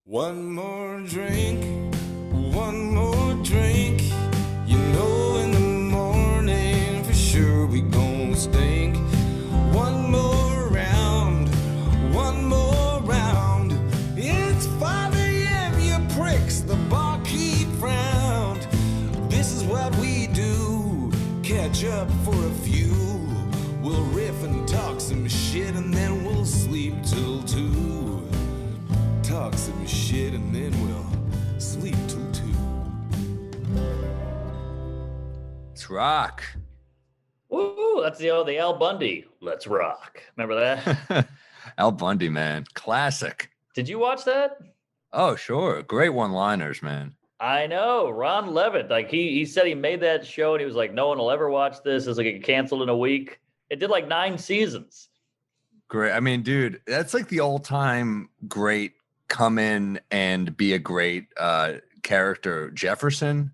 One more drink, one more drink. You know in the morning for sure we gon' stink. One more round, one more round. It's 5 a.m., you pricks, the barkeep frowned. This is what we do, catch up for a few. We'll riff and talk some shit and then we'll sleep till 2. Talk some shit and then we'll sleep till 2. Let's rock. Woo! That's the Al Bundy. Let's rock. Remember that? Al Bundy, man. Classic. Did you watch that? Oh, sure. Great one-liners, man. I know. Ron Levitt. Like he said he made that show and he was like, no one will ever watch this. It's like it canceled in a week. It did like 9 seasons. Great. I mean, dude, that's like the all-time great come in and be a great character. Jefferson.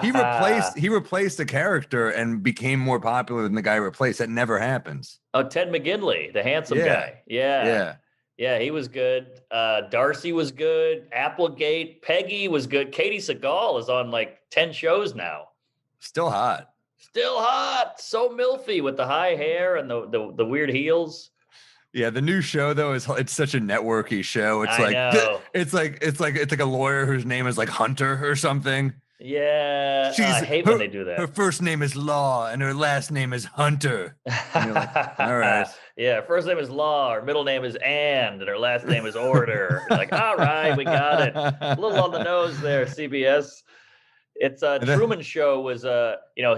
He replaced the character and became more popular than the guy replaced. That never happens. Oh, Ted McGinley, the handsome guy. Yeah. He was good. Darcy was good. Applegate. Peggy was good. Katie Seagal is on like 10 shows now. Still hot. So milfy with the high hair and the weird heels. Yeah, the new show though it's such a networky show. It's like a lawyer whose name is like Hunter or something. Yeah, I hate when they do that. Her first name is Law and her last name is Hunter. And you're like, all right. Yeah, first name is Law, her middle name is and her last name is Order. You're like, all right, we got it. A little on the nose there, CBS. It's Truman Show was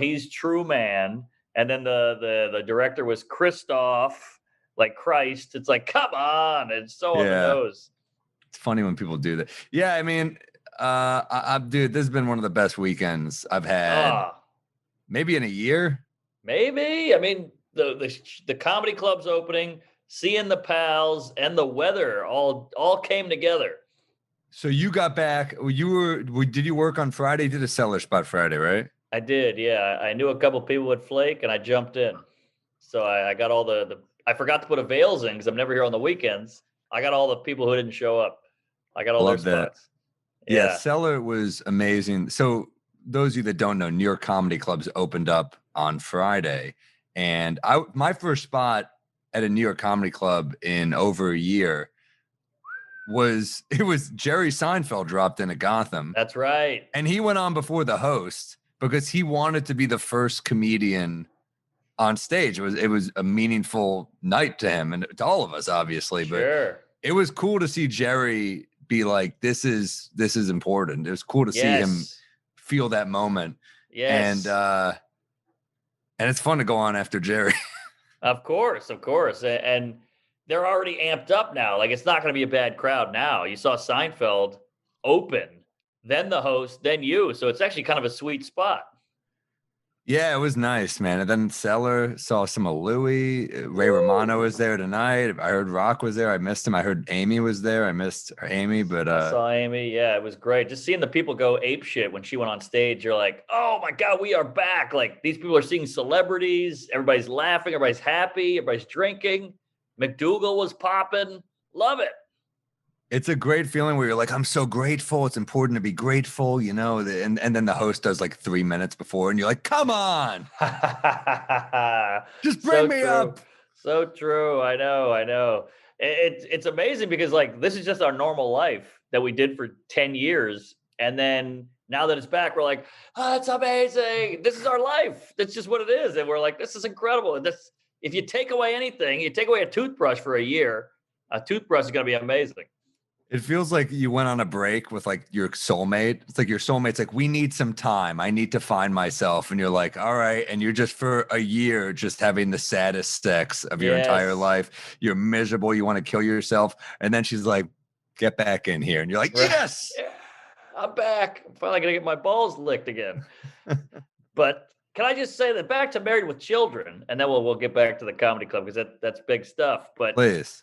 he's True Man, and then the director was Christoph. Like Christ, it's like, come on, it's so on the nose. It's funny when people do that. Yeah, I mean, dude, this has been one of the best weekends I've had. Maybe in a year. Maybe. I mean, the comedy club's opening, seeing the pals, and the weather all came together. So you got back. Did you work on Friday? You did a cellar spot Friday, right? I did. Yeah, I knew a couple people would flake, and I jumped in. So I got all the. I forgot to put avails in because I'm never here on the weekends. I got all the people who didn't show up. I got all their spots. Yeah, Cellar was amazing. So those of you that don't know, New York comedy clubs opened up on Friday. And my first spot at a New York comedy club in over a year was Jerry Seinfeld dropped in at Gotham. That's right. And he went on before the host because he wanted to be the first comedian on stage. It was a meaningful night to him and to all of us, obviously. Sure. But it was cool to see Jerry be like, this is important. It was cool to see him feel that moment. Yes. And it's fun to go on after Jerry. Of course. And they're already amped up now. Like, it's not going to be a bad crowd now. You saw Seinfeld open, then the host, then you. So it's actually kind of a sweet spot. Yeah, it was nice, man. And then Cellar saw some of Louis. Ray Romano was there tonight. I heard Rock was there. I missed him. I heard Amy was there. I missed Amy, but I saw Amy. Yeah, it was great. Just seeing the people go ape shit when she went on stage. You're like, oh my God, we are back. Like, these people are seeing celebrities. Everybody's laughing. Everybody's happy. Everybody's drinking. McDougal was popping. Love it. It's a great feeling where you're like, I'm so grateful. It's important to be grateful, you know, and then the host does like 3 minutes before and you're like, come on, just bring me up. So true. I know. It's amazing because like, this is just our normal life that we did for 10 years. And then now that it's back, we're like, oh, it's amazing. This is our life. That's just what it is. And we're like, this is incredible. And if you take away anything, you take away a toothbrush for a year, a toothbrush is going to be amazing. It feels like you went on a break with like your soulmate. It's like your soulmate's like, we need some time. I need to find myself. And you're like, all right. And you're just for a year, just having the saddest sex of your entire life. You're miserable. You want to kill yourself. And then she's like, get back in here. And you're like, yes, yeah, I'm back. I'm finally going to get my balls licked again. But can I just say that back to Married with Children, and then we'll get back to the comedy club because that's big stuff. But please,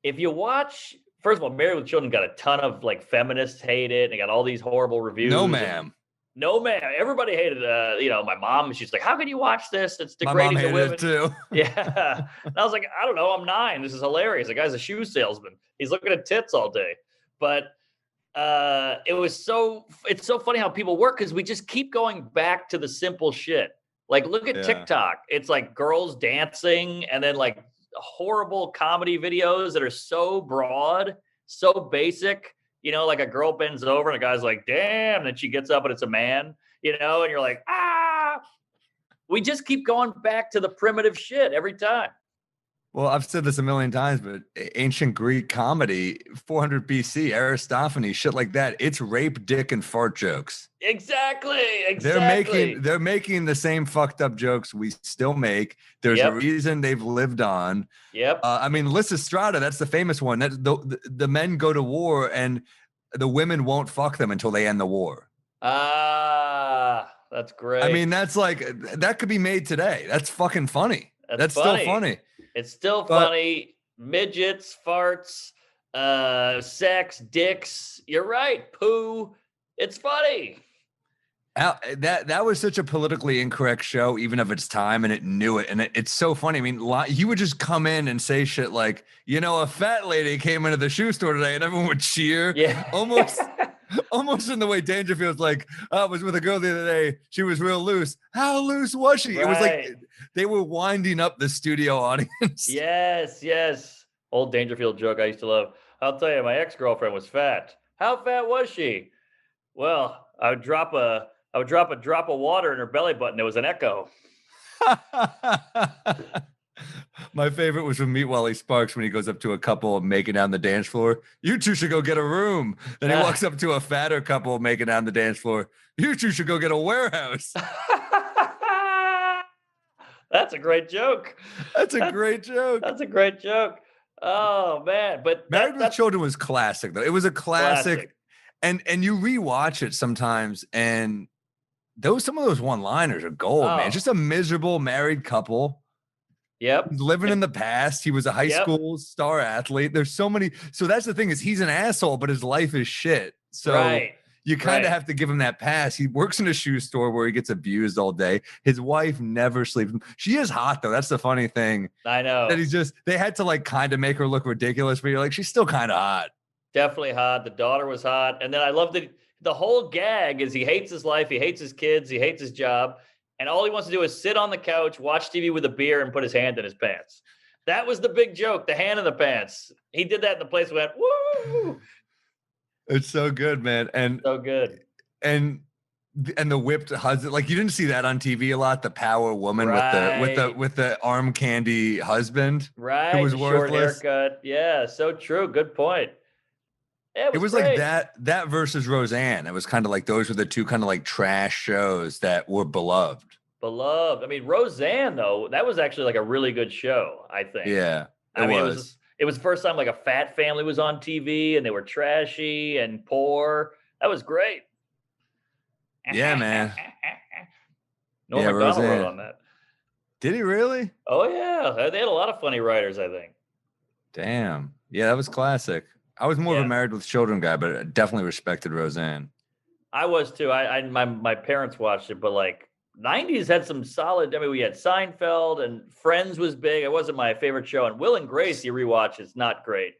if you watch, first of all, Married with Children got a ton of like feminists hate it. And they got all these horrible reviews. No, ma'am. No, man. Everybody hated, my mom. She's like, "How can you watch this? It's My mom degrading to hated women." it too. Yeah. And I was like, I don't know. I'm 9. This is hilarious. The guy's a shoe salesman. He's looking at tits all day. But it's so funny how people work because we just keep going back to the simple shit. Like, look at Yeah. TikTok. It's like girls dancing and then like horrible comedy videos that are so broad, so basic. Like a girl bends over and a guy's like, damn. Then she gets up and it's a man, and you're like, ah. We just keep going back to the primitive shit every time. Well, I've said this a million times, but ancient Greek comedy, 400 BC, Aristophanes, shit like that. It's rape, dick, and fart jokes. Exactly. They're making the same fucked up jokes we still make. There's a Yep. reason they've lived on. Yep. I mean, Lysistrata, that's the famous one. That the men go to war and the women won't fuck them until they end the war. That's great. I mean, that's like that could be made today. That's fucking funny. That's funny. still funny. It's still But- funny. Midgets, farts, sex, dicks. You're right. Poo. It's funny. That was such a politically incorrect show, even of its time, and it knew it. And it's so funny. I mean, he would just come in and say shit like, a fat lady came into the shoe store today, and everyone would cheer. Yeah. Almost in the way Dangerfield's like, I was with a girl the other day. She was real loose. How loose was she? Right. It was like they were winding up the studio audience. Yes. Old Dangerfield joke I used to love. I'll tell you, my ex-girlfriend was fat. How fat was she? Well, I would drop a drop of water in her belly button. It was an echo. My favorite was from Meet Wally Sparks when he goes up to a couple making down the dance floor. You two should go get a room. Then he walks up to a fatter couple making down the dance floor. You two should go get a warehouse. That's a great joke. That's a great joke. That's a great joke. Oh man, but Married with Children was classic though. It was a classic. And you rewatch it sometimes, and some of those one-liners are gold, man. Just a miserable married couple. Yep. Living in the past. He was a high school star athlete. There's so many. So that's the thing is he's an asshole, but his life is shit. So you kind of have to give him that pass. He works in a shoe store where he gets abused all day. His wife never sleeps. She is hot though. That's the funny thing. I know. That they had to like kind of make her look ridiculous, but you're like, she's still kind of hot. Definitely hot. The daughter was hot. And then I love the whole gag is he hates his life. He hates his kids. He hates his job. And all he wants to do is sit on the couch, watch TV with a beer, and put his hand in his pants. That was the big joke, the hand in the pants. He did that, and the place went, woo! It's so good, man. And so good. And the whipped husband, like you didn't see that on TV a lot. The power woman with the arm candy husband, right? Who was worthless. Short haircut. Yeah, so true. Good point. It was like that versus Roseanne. It was kind of like those were the two kind of like trash shows that were beloved. I mean, Roseanne though, that was actually like a really good show. I think. Yeah, it was the first time like a fat family was on TV and they were trashy and poor. That was great. Yeah, man. Norm Macdonald wrote on that. Did he really? Oh yeah, they had a lot of funny writers. I think. Damn. Yeah, that was classic. I was more of a Married with Children guy, but I definitely respected Roseanne. I was too. My parents watched it, but like 90s had some solid. I mean, we had Seinfeld and Friends was big. It wasn't my favorite show. And Will and Grace, you rewatch, it's not great.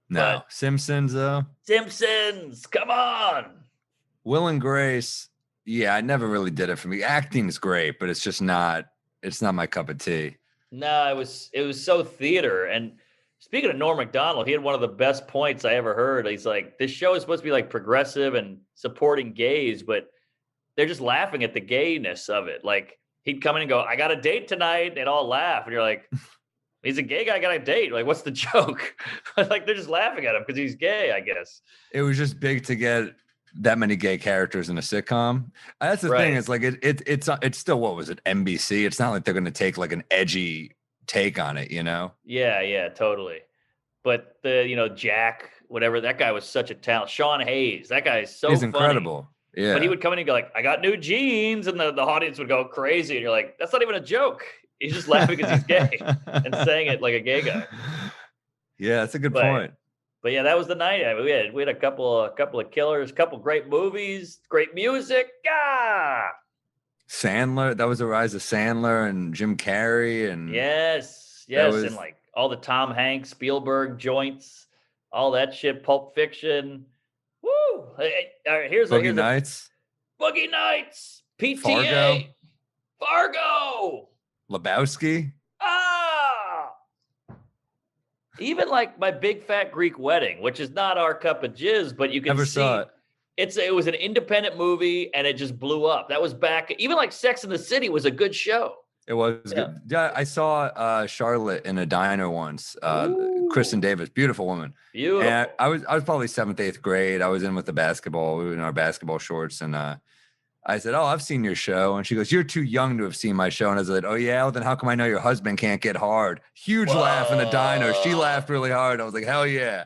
No, Simpsons though. Simpsons, come on. Will and Grace, yeah, I never really did it for me. Acting is great, but it's just not. It's not my cup of tea. No, it was so theater. And speaking of Norm Macdonald, he had one of the best points I ever heard. He's like, this show is supposed to be like progressive and supporting gays, but they're just laughing at the gayness of it. Like he'd come in and go, I got a date tonight. And they'd all laugh. And you're like, he's a gay guy, got a date. Like, what's the joke? Like they're just laughing at him because he's gay, I guess. It was just big to get that many gay characters in a sitcom. That's the thing. It's like, it's still, what was it? NBC. It's not like they're going to take like an edgy take on it, you know? Yeah, totally. But Jack, whatever, that guy was such a talent. Sean Hayes, that guy is so He's funny. incredible. Yeah. But he would come in and go like, I got new jeans, and the audience would go crazy, and you're like, that's not even a joke. He's just laughing because he's gay and saying it like a gay guy. Yeah, that's a good point. But yeah, that was the night. I mean, we had a couple of killers, couple great movies, great music. Ah, Sandler, that was the rise of Sandler and Jim Carrey, and yes, that yes, and was like all the Tom Hanks, Spielberg joints, all that shit. Pulp Fiction. Woo! All right, Boogie here's a Nights, Boogie Nights, Fargo, PTA, Fargo. Lebowski. Ah, even like My Big Fat Greek Wedding, which is not our cup of jizz, but you can Never see saw it. it was an independent movie and it just blew up. That was back. Even like Sex in the City was a good show. It was Yeah. good. Yeah, I saw Charlotte in a diner once. Kristen Ooh, Davis, beautiful woman. And beautiful. I was probably 7th, 8th grade. I was in with the basketball. We were in our basketball shorts, and I said, "Oh, I've seen your show." And she goes, "You're too young to have seen my show." And I said, "Oh yeah, well, then how come I know your husband can't get hard?" Huge laugh in the diner. She Whoa. laughed really hard. I was like, "Hell yeah!"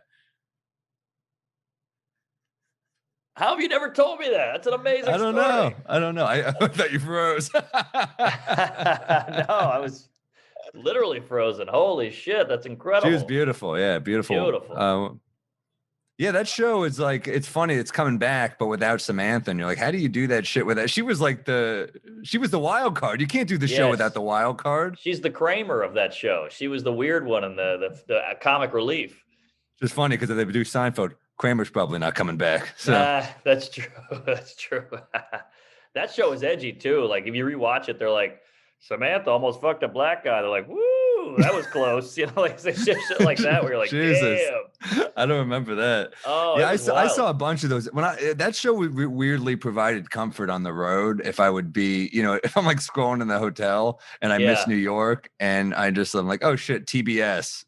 How have you never told me that? That's an amazing I don't story. know. I don't know. I thought you froze. No, I was literally frozen. Holy shit, that's She was incredible. beautiful. Yeah, beautiful. Beautiful. Yeah, that show is like, it's funny. It's coming back, but without Samantha. And you're like, how do you do that shit with that? She was the wild card. You can't do the show without Yes. the wild card. She's the Kramer of that show. She was the weird one in the comic relief. It's just funny because if they do Seinfeld, Kramer's probably not coming back. So That's true. That's true. That show is edgy too. Like if you rewatch it, they're like, Samantha almost fucked a black guy. They're like, woo, that was close. You know, like shit like that where you're like, Jesus. damn. I don't remember that. Oh, Yeah, it was I wild. saw a bunch of those. That show weirdly provided comfort on the road. If I would be, if I'm like scrolling in the hotel and I miss Yeah. New York, and I'm like, oh shit, TBS.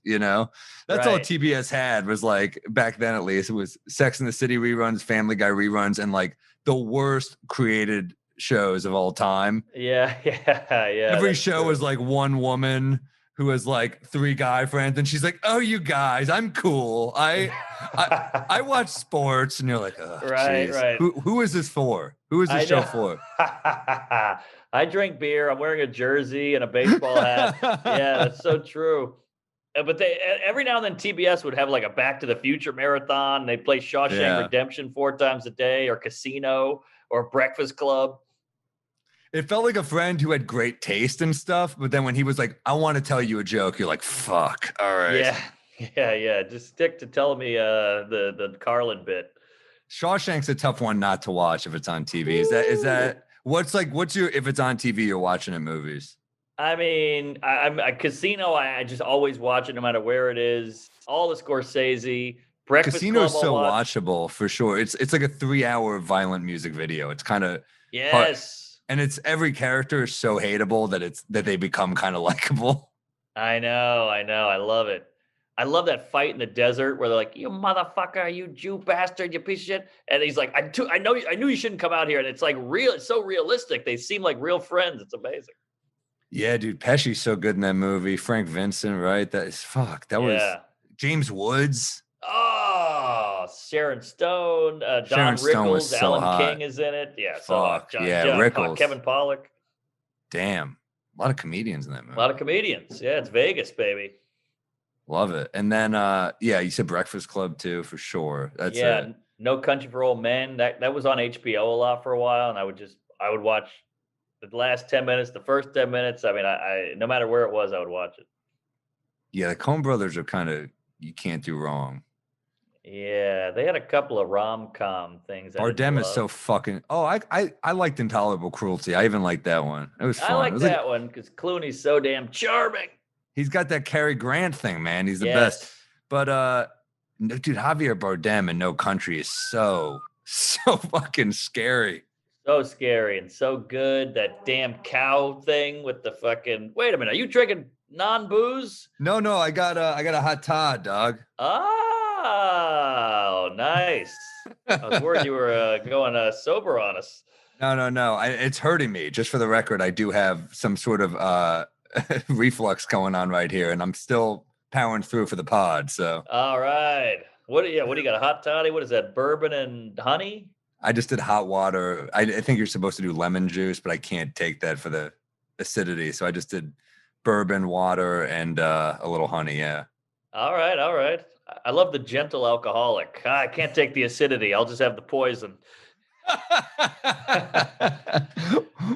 That's all Right. TBS had, was like, back then at least, it was Sex and the City reruns, Family Guy reruns, and like the worst created shows of all time. Yeah, yeah. Every that's show true. was like one woman who has like 3 guy friends, and she's like, "Oh, you guys, I'm cool. I watch sports," and you're like, "Oh, Right, geez. right. Who is this for? Who is I this show know. for?" I drink beer. I'm wearing a jersey and a baseball hat. Yeah, that's so true. But every now and then TBS would have like a Back to the Future marathon. They play Shawshank Yeah. Redemption 4 times a day, or Casino, or Breakfast Club. It felt like a friend who had great taste and stuff, but then when he was like, "I want to tell you a joke," you're like, "Fuck, all right." Yeah. Just stick to telling me the Carlin bit. Shawshank's a tough one not to watch if it's on TV. Is that what's your, if it's on TV, you're watching it movies? I mean, I'm a Casino. I just always watch it no matter where it is. All the Scorsese. Breakfast Casino's Club, I'll so watch. watchable for sure. It's like a 3-hour violent music video. It's kind of Yes. and it's every character is so hateable that they become kind of likable. I know. I love it. I love that fight in the desert where they're like, "You motherfucker, you Jew bastard, you piece of shit," and he's like, I knew you shouldn't come out here," and it's like real. It's so realistic. They seem like real friends. It's amazing. Yeah, dude, Pesci's so good in that movie. Frank Vincent, right? That is fuck. That was Yeah. James Woods. Oh, Sharon Stone, Don Sharon Stone was Rickles, so Alan hot. King is in it. Yeah, so hot. Fuck, yeah, Rickles. Kevin Pollak. Damn, a lot of comedians in that movie. A lot of comedians. Yeah, it's Vegas, baby. Love it. And then yeah, you said Breakfast Club too, for sure. That's Yeah, No Country for Old Men. That was on HBO a lot for a while, and I would watch the last 10 minutes, the first 10 minutes. I mean, I no matter where it was, I would watch it. yeah, the Coen brothers are kind of, you can't do wrong. Yeah, they had a couple of rom-com things. Bardem is so fucking. Oh, I liked Intolerable Cruelty. I even liked that one. It was fun. I It like was that one because Clooney's so damn charming. he's got that Cary Grant thing, man. He's the best. Yes. But no, dude, Javier Bardem in No Country is so fucking scary. So scary and so good. That damn cow thing with the fucking. Wait a minute, are you drinking non-booze? No, I got a hot Todd, dog. Oh, nice. I was worried you were going sober on us. No. It's hurting me. Just for the record, I do have some sort of reflux going on right here, and I'm still powering through for the pod. So All right. What do you got? A hot toddy? What is that? Bourbon and honey? I just did hot water. I think you're supposed to do lemon juice, but I can't take that for the acidity. So I just did bourbon, water, and a little honey. Yeah. All right. I love the gentle alcoholic. I can't take the acidity. I'll just have the poison.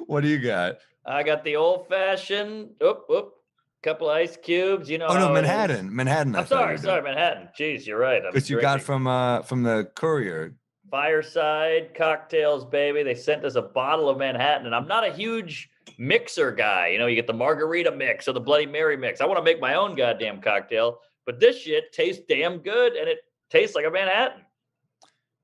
What do you got? I got the old fashioned. Oop. Couple ice cubes. You know Oh no, how it is. Manhattan. I I'm thought you were sorry, doing Manhattan. Jeez, you're right. I'm because you got drinking. from the courier. Fireside cocktails, baby. They sent us a bottle of Manhattan, and I'm not a huge mixer guy. You know, you get the margarita mix or the Bloody Mary mix. I want to make my own goddamn cocktail, but this shit tastes damn good, and it tastes like a Manhattan.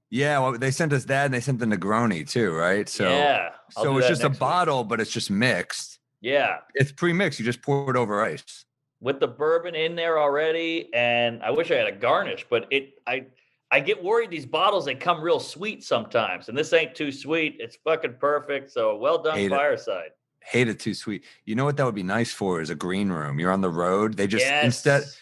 Yeah, well, they sent us that, and they sent the Negroni too, right? Yeah, I'll So do it's that just a next week. bottle, but it's just mixed. Yeah, It's pre-mixed. You just pour it over ice. with the bourbon in there already, and I wish I had a garnish, but I get worried these bottles, they come real sweet sometimes, and this ain't too sweet. It's fucking perfect. So well done, Hate it. Fireside. Hate it too sweet. You know what that would be nice for is a green room. You're on the road. They just Yes.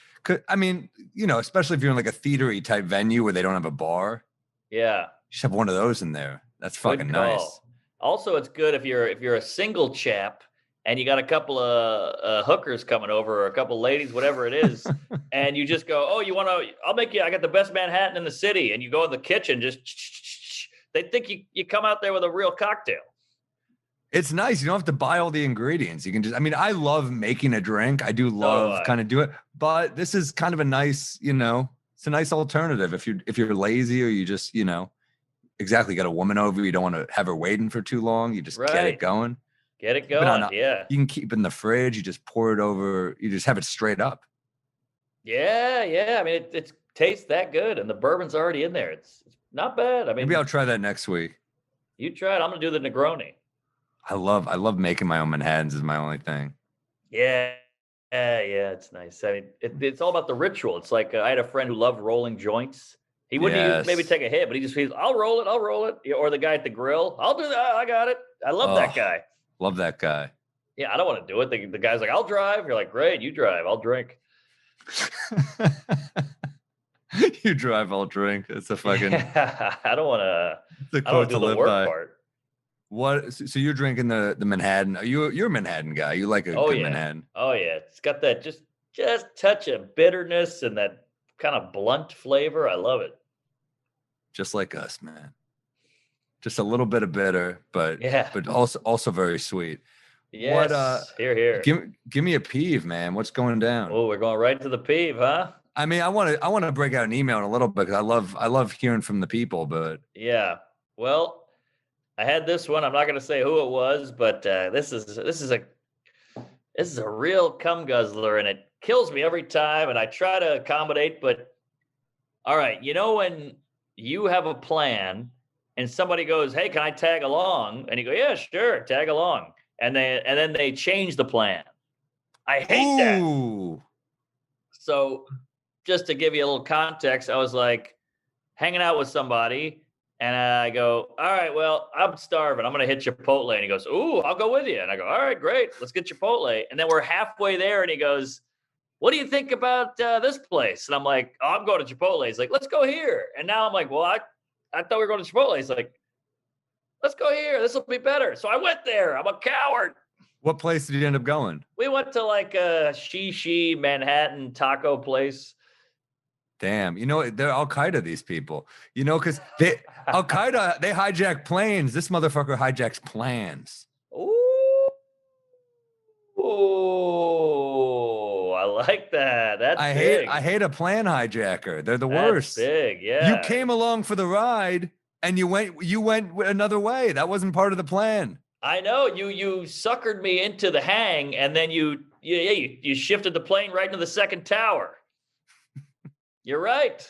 I mean, you know, especially if you're in like a theatery type venue where they don't have a bar, Yeah. you just have one of those in there. That's Good fucking call. nice. Also, it's good if you're a single chap and you got a couple of hookers coming over or a couple ladies, whatever it is, and you just go, "Oh, you want to? I'll make you. I got the best Manhattan in the city," and you go in the kitchen, just they think you come out there with a real cocktail. It's nice. You don't have to buy all the ingredients. You can just, I mean, I love making a drink. I do love I. kind of do it, but this is kind of a nice, you know, it's a nice alternative if you're lazy or you just, you know, exactly got a woman over, you don't want to have her waiting for too long. You just get Right. it going. Get it Keep it on going. a- Yeah. You can keep it in the fridge. You just pour it over. You just have it straight up. Yeah. I mean, it tastes that good, and the bourbon's already in there. It's not bad. I mean, Maybe I'll try that next week. you try it. I'm gonna do the Negroni. I love making my own Manhattans is my only thing. Yeah. It's nice. I mean, it's all about the ritual. It's like I had a friend who loved rolling joints. He wouldn't even maybe Yes. take a hit, but he just feels, I'll roll it. Yeah, or the guy at the grill, I'll do that. I got it. I love that Oh, guy. love that guy. Yeah, I don't want to do it. The guy's like, I'll drive. You're like, great, you drive. I'll drink. You drive, I'll drink. It's a fucking I don't want to. it's a I don't quote do to the live work by. part. What? So you're drinking the Manhattan? You're a Manhattan guy. You like a Oh good yeah. Manhattan? Oh yeah. It's got that just touch of bitterness and that kind of blunt flavor. I love it. Just like us, man. Just a little bit of bitter, but Yeah. also very sweet. Yes. What? Here. Give me a peeve, man. What's going down? Oh, we're going right to the peeve, huh? I mean, I want to break out an email in a little bit because I love hearing from the people, but Yeah. Well, I had this one. I'm not going to say who it was, but this is a real cum guzzler, and it kills me every time. And I try to accommodate, but all right, you know when you have a plan and somebody goes, "Hey, can I tag along?" And you go, "Yeah, sure, tag along," and then they change the plan. I hate that. ooh, So, just to give you a little context, I was like hanging out with somebody, and I go, "All right, well, I'm starving. I'm gonna hit Chipotle." And he goes, "Ooh, I'll go with you." And I go, "All right, great. Let's get Chipotle." And then we're halfway there, and he goes, "What do you think about this place?" And I'm like, "Oh, I'm going to Chipotle." He's like, "Let's go here." And now I'm like, "Well, I thought we were going to Chipotle." He's like, "Let's go here. This will be better." So I went there. I'm a coward. what place did you end up going? We went to like a Shishi Manhattan taco place. Damn, you know they're Al Qaeda. These people, you know, because they Al Qaeda they hijack planes. This motherfucker hijacks plans. Ooh, I like that. That's big. I hate a plan hijacker. They're the That's worst. big. Yeah. You came along for the ride and you went another way. That wasn't part of the plan. I know you suckered me into the hang, and then you shifted the plane right into the second tower. You're right.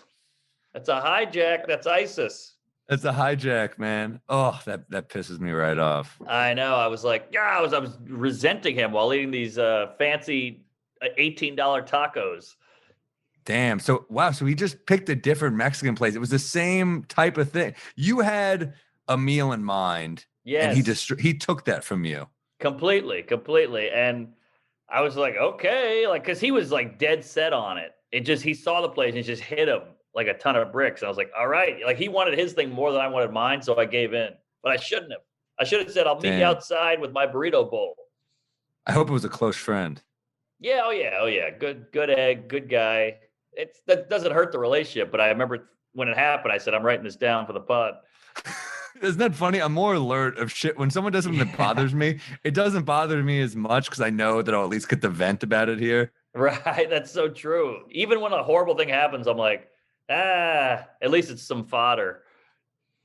That's a hijack. That's ISIS. It's a hijack, man. Oh, that pisses me right off. I know. I was like, yeah, I was resenting him while eating these fancy $18 tacos. Damn. So wow. So he just picked a different Mexican place. It was the same type of thing. You had a meal in mind, Yes. and he took that from you. Completely. And I was like, okay, like, cause he was like dead set on it. He saw the place and it just hit him like a ton of bricks. And I was like, all right, like he wanted his thing more than I wanted mine. So I gave in, but I shouldn't have. I should have said, I'll meet you Damn. outside with my burrito bowl. I hope it was a close friend. Yeah. Oh yeah. Good egg. Good guy. that doesn't hurt the relationship. But I remember when it happened, I said, I'm writing this down for the pod. Isn't that funny? I'm more alert of shit. When someone does something that bothers me, it doesn't bother me as much because I know that I'll at least get the vent about it here. Right. That's so true. Even when a horrible thing happens, I'm like, at least it's some fodder.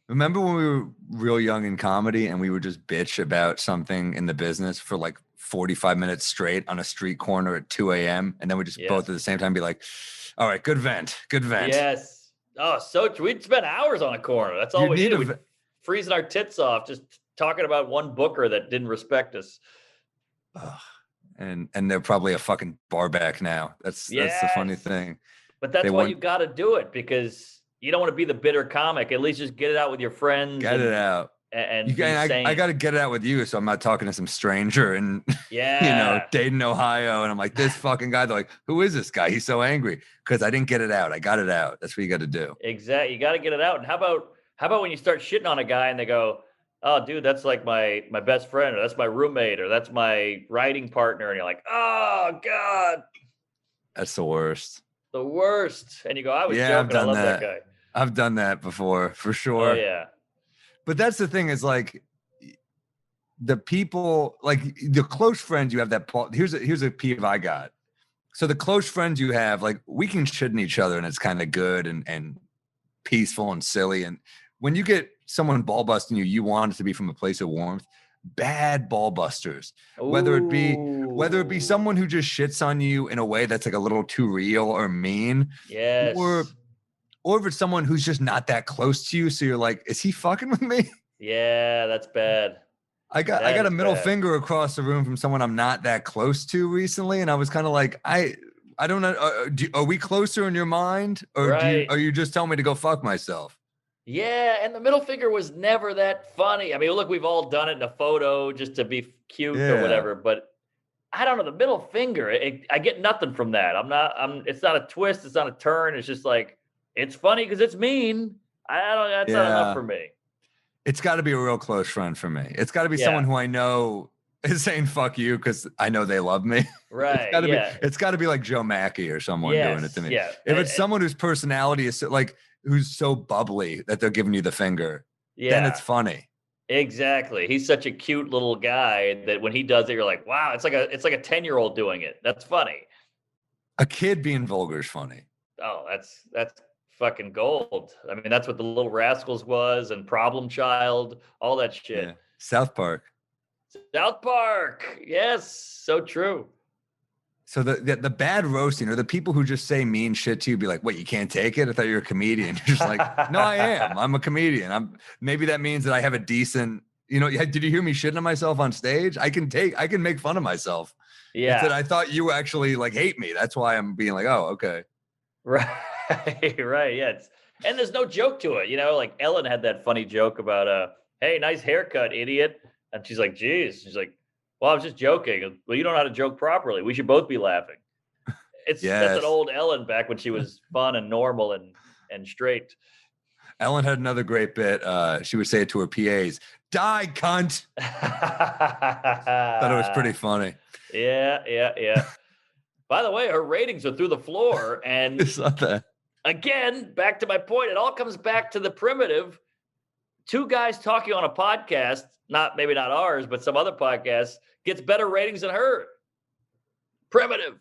Remember when we were real young in comedy and we would just bitch about something in the business for like 45 minutes straight on a street corner at 2 a.m. And then we just both at the same time be like, all right, good vent. Yes. Oh, so true. We'd spend hours on a corner. That's all we needed. We'd freezing our tits off, just talking about one booker that didn't respect us. And they're probably a fucking bar back now. That's the funny thing. But that's why you got to do it, because you don't want to be the bitter comic. At least just get it out with your friends. Get it out. And I got to get it out with you, so I'm not talking to some stranger in Dayton, Ohio, and I'm like, this fucking guy. They're like, who is this guy? He's so angry because I didn't get it out. I got it out. That's what you got to do. Exactly. You got to get it out. And how about when you start shitting on a guy and they go, oh, dude, that's like my best friend, or that's my roommate, or that's my writing partner, and you're like, oh God, that's the worst. The worst. And you go, I was joking. I love that guy. I've done that before, for sure. Oh yeah. But that's the thing, is like the people, like the close friends you have that. Here's a peeve I got. So the close friends you have, like we can shit in each other and it's kind of good and peaceful and silly. And when you get someone ball busting you, you want it to be from a place of warmth. Bad ball busters, whether it be someone who just shits on you in a way that's like a little too real or mean, yes, or if it's someone who's just not that close to you, so you're like, is he fucking with me? Yeah, that's bad. I got a middle finger across the room from someone I'm not that close to recently, and I was kind of like, I don't know, are we closer in your mind, or are you just telling me to go fuck myself? Yeah, and the middle finger was never that funny. I mean, look, we've all done it in a photo just to be cute or whatever, but I don't know, the middle finger, I get nothing from that. It's not a twist, it's not a turn. It's just like, it's funny because it's mean. That's not enough for me. It's got to be a real close friend for me. It's got to be someone who I know is saying fuck you because I know they love me. Right. It's got to be like Joe Mackey or someone doing it to me. Yeah. If it's someone whose personality is like, who's so bubbly that they're giving you the finger, then it's funny. Exactly. He's such a cute little guy that when he does it, you're like, wow, it's like a 10-year-old doing it. That's funny. A kid being vulgar is funny. Oh, that's fucking gold. I mean, that's what the Little Rascals was, and Problem Child, all that shit. Yeah. South Park. Yes, so true. So the bad roasting, or the people who just say mean shit to you, be like, "What? You can't take it? I thought you were a comedian." You're just like, "No, I am. I'm a comedian. Maybe that means that I have a decent. Did you hear me shitting on myself on stage? I can make fun of myself. Yeah. It's that I thought you actually like hate me. That's why I'm being like, oh, okay. Right. Right. Yeah. And there's no joke to it. Like Ellen had that funny joke about, hey, nice haircut, idiot. And she's like, geez. She's like, well, I was just joking. Well, you don't know how to joke properly. We should both be laughing. That's an old Ellen back when she was fun and normal and straight. Ellen had another great bit. She would say it to her PAs, die, cunt. Thought it was pretty funny. Yeah. By the way, her ratings are through the floor. And it's not that. Again, back to my point, it all comes back to the primitive. Two guys talking on a podcast, maybe not ours, but some other podcasts, gets better ratings than her. Primitive.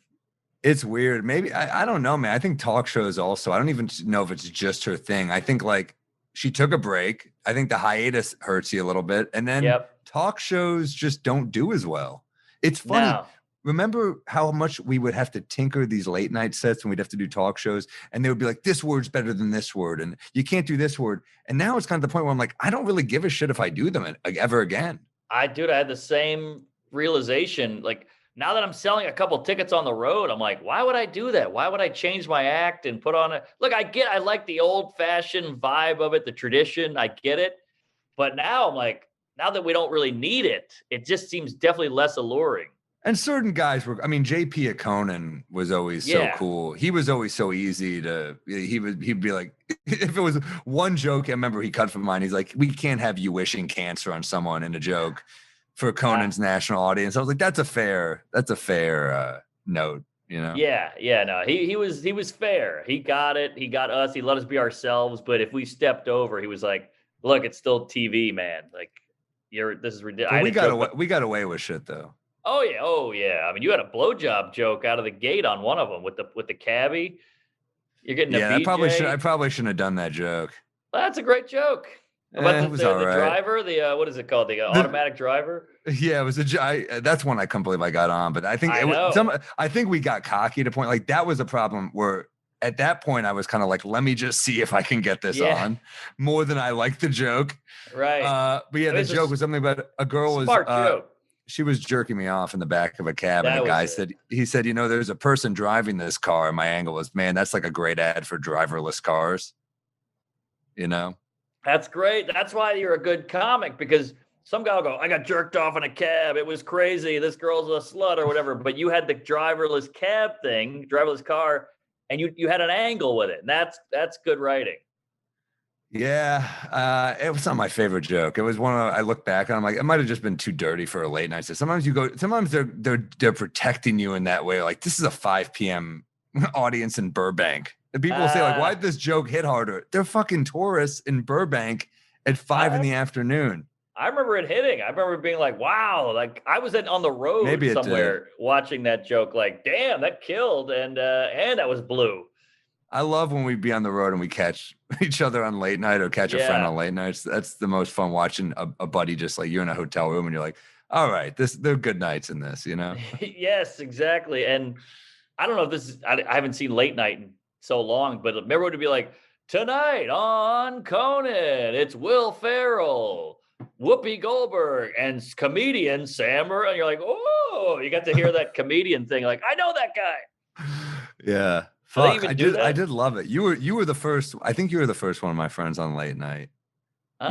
It's weird. Maybe, I don't know, man. I think talk shows also, I don't even know if it's just her thing. I think like she took a break. I think the hiatus hurts you a little bit. And then talk shows just don't do as well. It's funny. No. Remember how much we would have to tinker these late night sets when we'd have to do talk shows, and they would be like, this word's better than this word, and you can't do this word. And now it's kind of the point where I'm like, I don't really give a shit if I do them ever again. I had the same realization. Like now that I'm selling a couple tickets on the road, I'm like, why would I do that? Why would I change my act and put on look, I like the old fashioned vibe of it, the tradition. I get it. But now I'm like, now that we don't really need it, it just seems definitely less alluring. And certain guys JP at Conan was always so cool. He was always so easy he'd be like, if it was one joke, I remember he cut from mine. He's like, we can't have you wishing cancer on someone in a joke for Conan's national audience. I was like, that's a fair note. you know? Yeah, no, he was fair. He got it. He got us. He let us be ourselves. But if we stepped over, he was like, "Look, it's still TV, man. Like, this is ridiculous." I But had a joke about, we got away with shit though. oh yeah. I mean, you had a blowjob joke out of the gate on one of them with the cabbie. You're getting a Yeah, BJ. I probably shouldn't have done that joke. That's a great joke. About It was all the right. driver, what is it called? The The- automatic driver. Yeah, it was that's one I couldn't believe I got on, but I think I it was know. I think we got cocky to point like that was a problem where at that point I was kind of like, let me just see if I can get this Yeah. on more than I liked the joke. Right. But yeah, I mean, the it's a joke was something about a girl was smart joke. she was jerking me off in the back of a cab, and That a was guy it. said, you know, there's a person driving this car. And my angle was, man, that's like a great ad for driverless cars. You know? That's great. That's why you're a good comic, because some guy will go, I got jerked off in a cab. It was crazy. This girl's a slut or whatever. But you had the driverless cab thing, driverless car, and you had an angle with it. And that's good writing. Yeah, it was not my favorite joke. It was one I look back and I'm like, it might have just been too dirty for a late night. So sometimes they're protecting you in that way. Like this is a 5 p.m. audience in Burbank. And people will say, like, why'd this joke hit harder? They're fucking tourists in Burbank at 5 in the afternoon. I remember it hitting. I remember being like, wow, like I was on the road Maybe somewhere watching that joke, like, damn, that killed, and that was blue. I love when we be on the road and we catch each other on late night or catch a friend on late nights. That's the most fun, watching a buddy just like you're in a hotel room and you're like, all right, they're good nights in this, you know? Yes, exactly. And I don't know if this is, I haven't seen late night in so long, but remember to be like, tonight on Conan, it's Will Ferrell, Whoopi Goldberg, and comedian Sam Morril. And you're like, oh, you got to hear that comedian thing. Like, I know that guy. Yeah. Do they Fuck, even I do did. I that? did love it. You were the first. I think you were the first one of my friends on late night.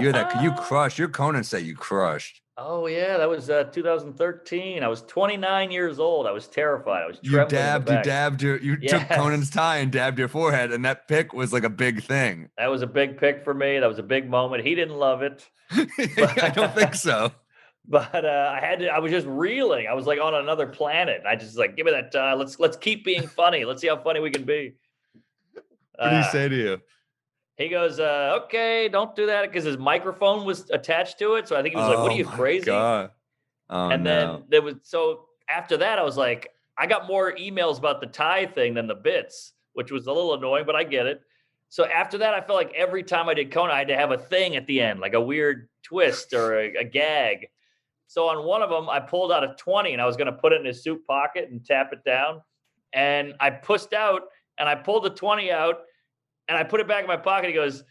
You had that. You crushed your Conan set. You crushed. Oh yeah, that was 2013. I was 29 years old. I was terrified. I was You trembling. dabbed your. You took Conan's tie and dabbed your forehead, and that pick was like a big thing. That was a big pick for me. That was a big moment. He didn't love it. I don't think so. But I was just reeling. I was like on another planet. I just like, give me that tie. Let's keep being funny. Let's see how funny we can be. What did he say to you? He goes, okay, don't do that, because his microphone was attached to it. So I think he was like, what are you, crazy? God. Oh, and then there was, so after that, I was like, I got more emails about the tie thing than the bits, which was a little annoying, but I get it. So after that, I felt like every time I did Conan, I had to have a thing at the end, like a weird twist or a gag. So on one of them, I pulled out a 20 and I was going to put it in his suit pocket and tap it down. And I pushed out and I pulled the 20 out and I put it back in my pocket. He goes,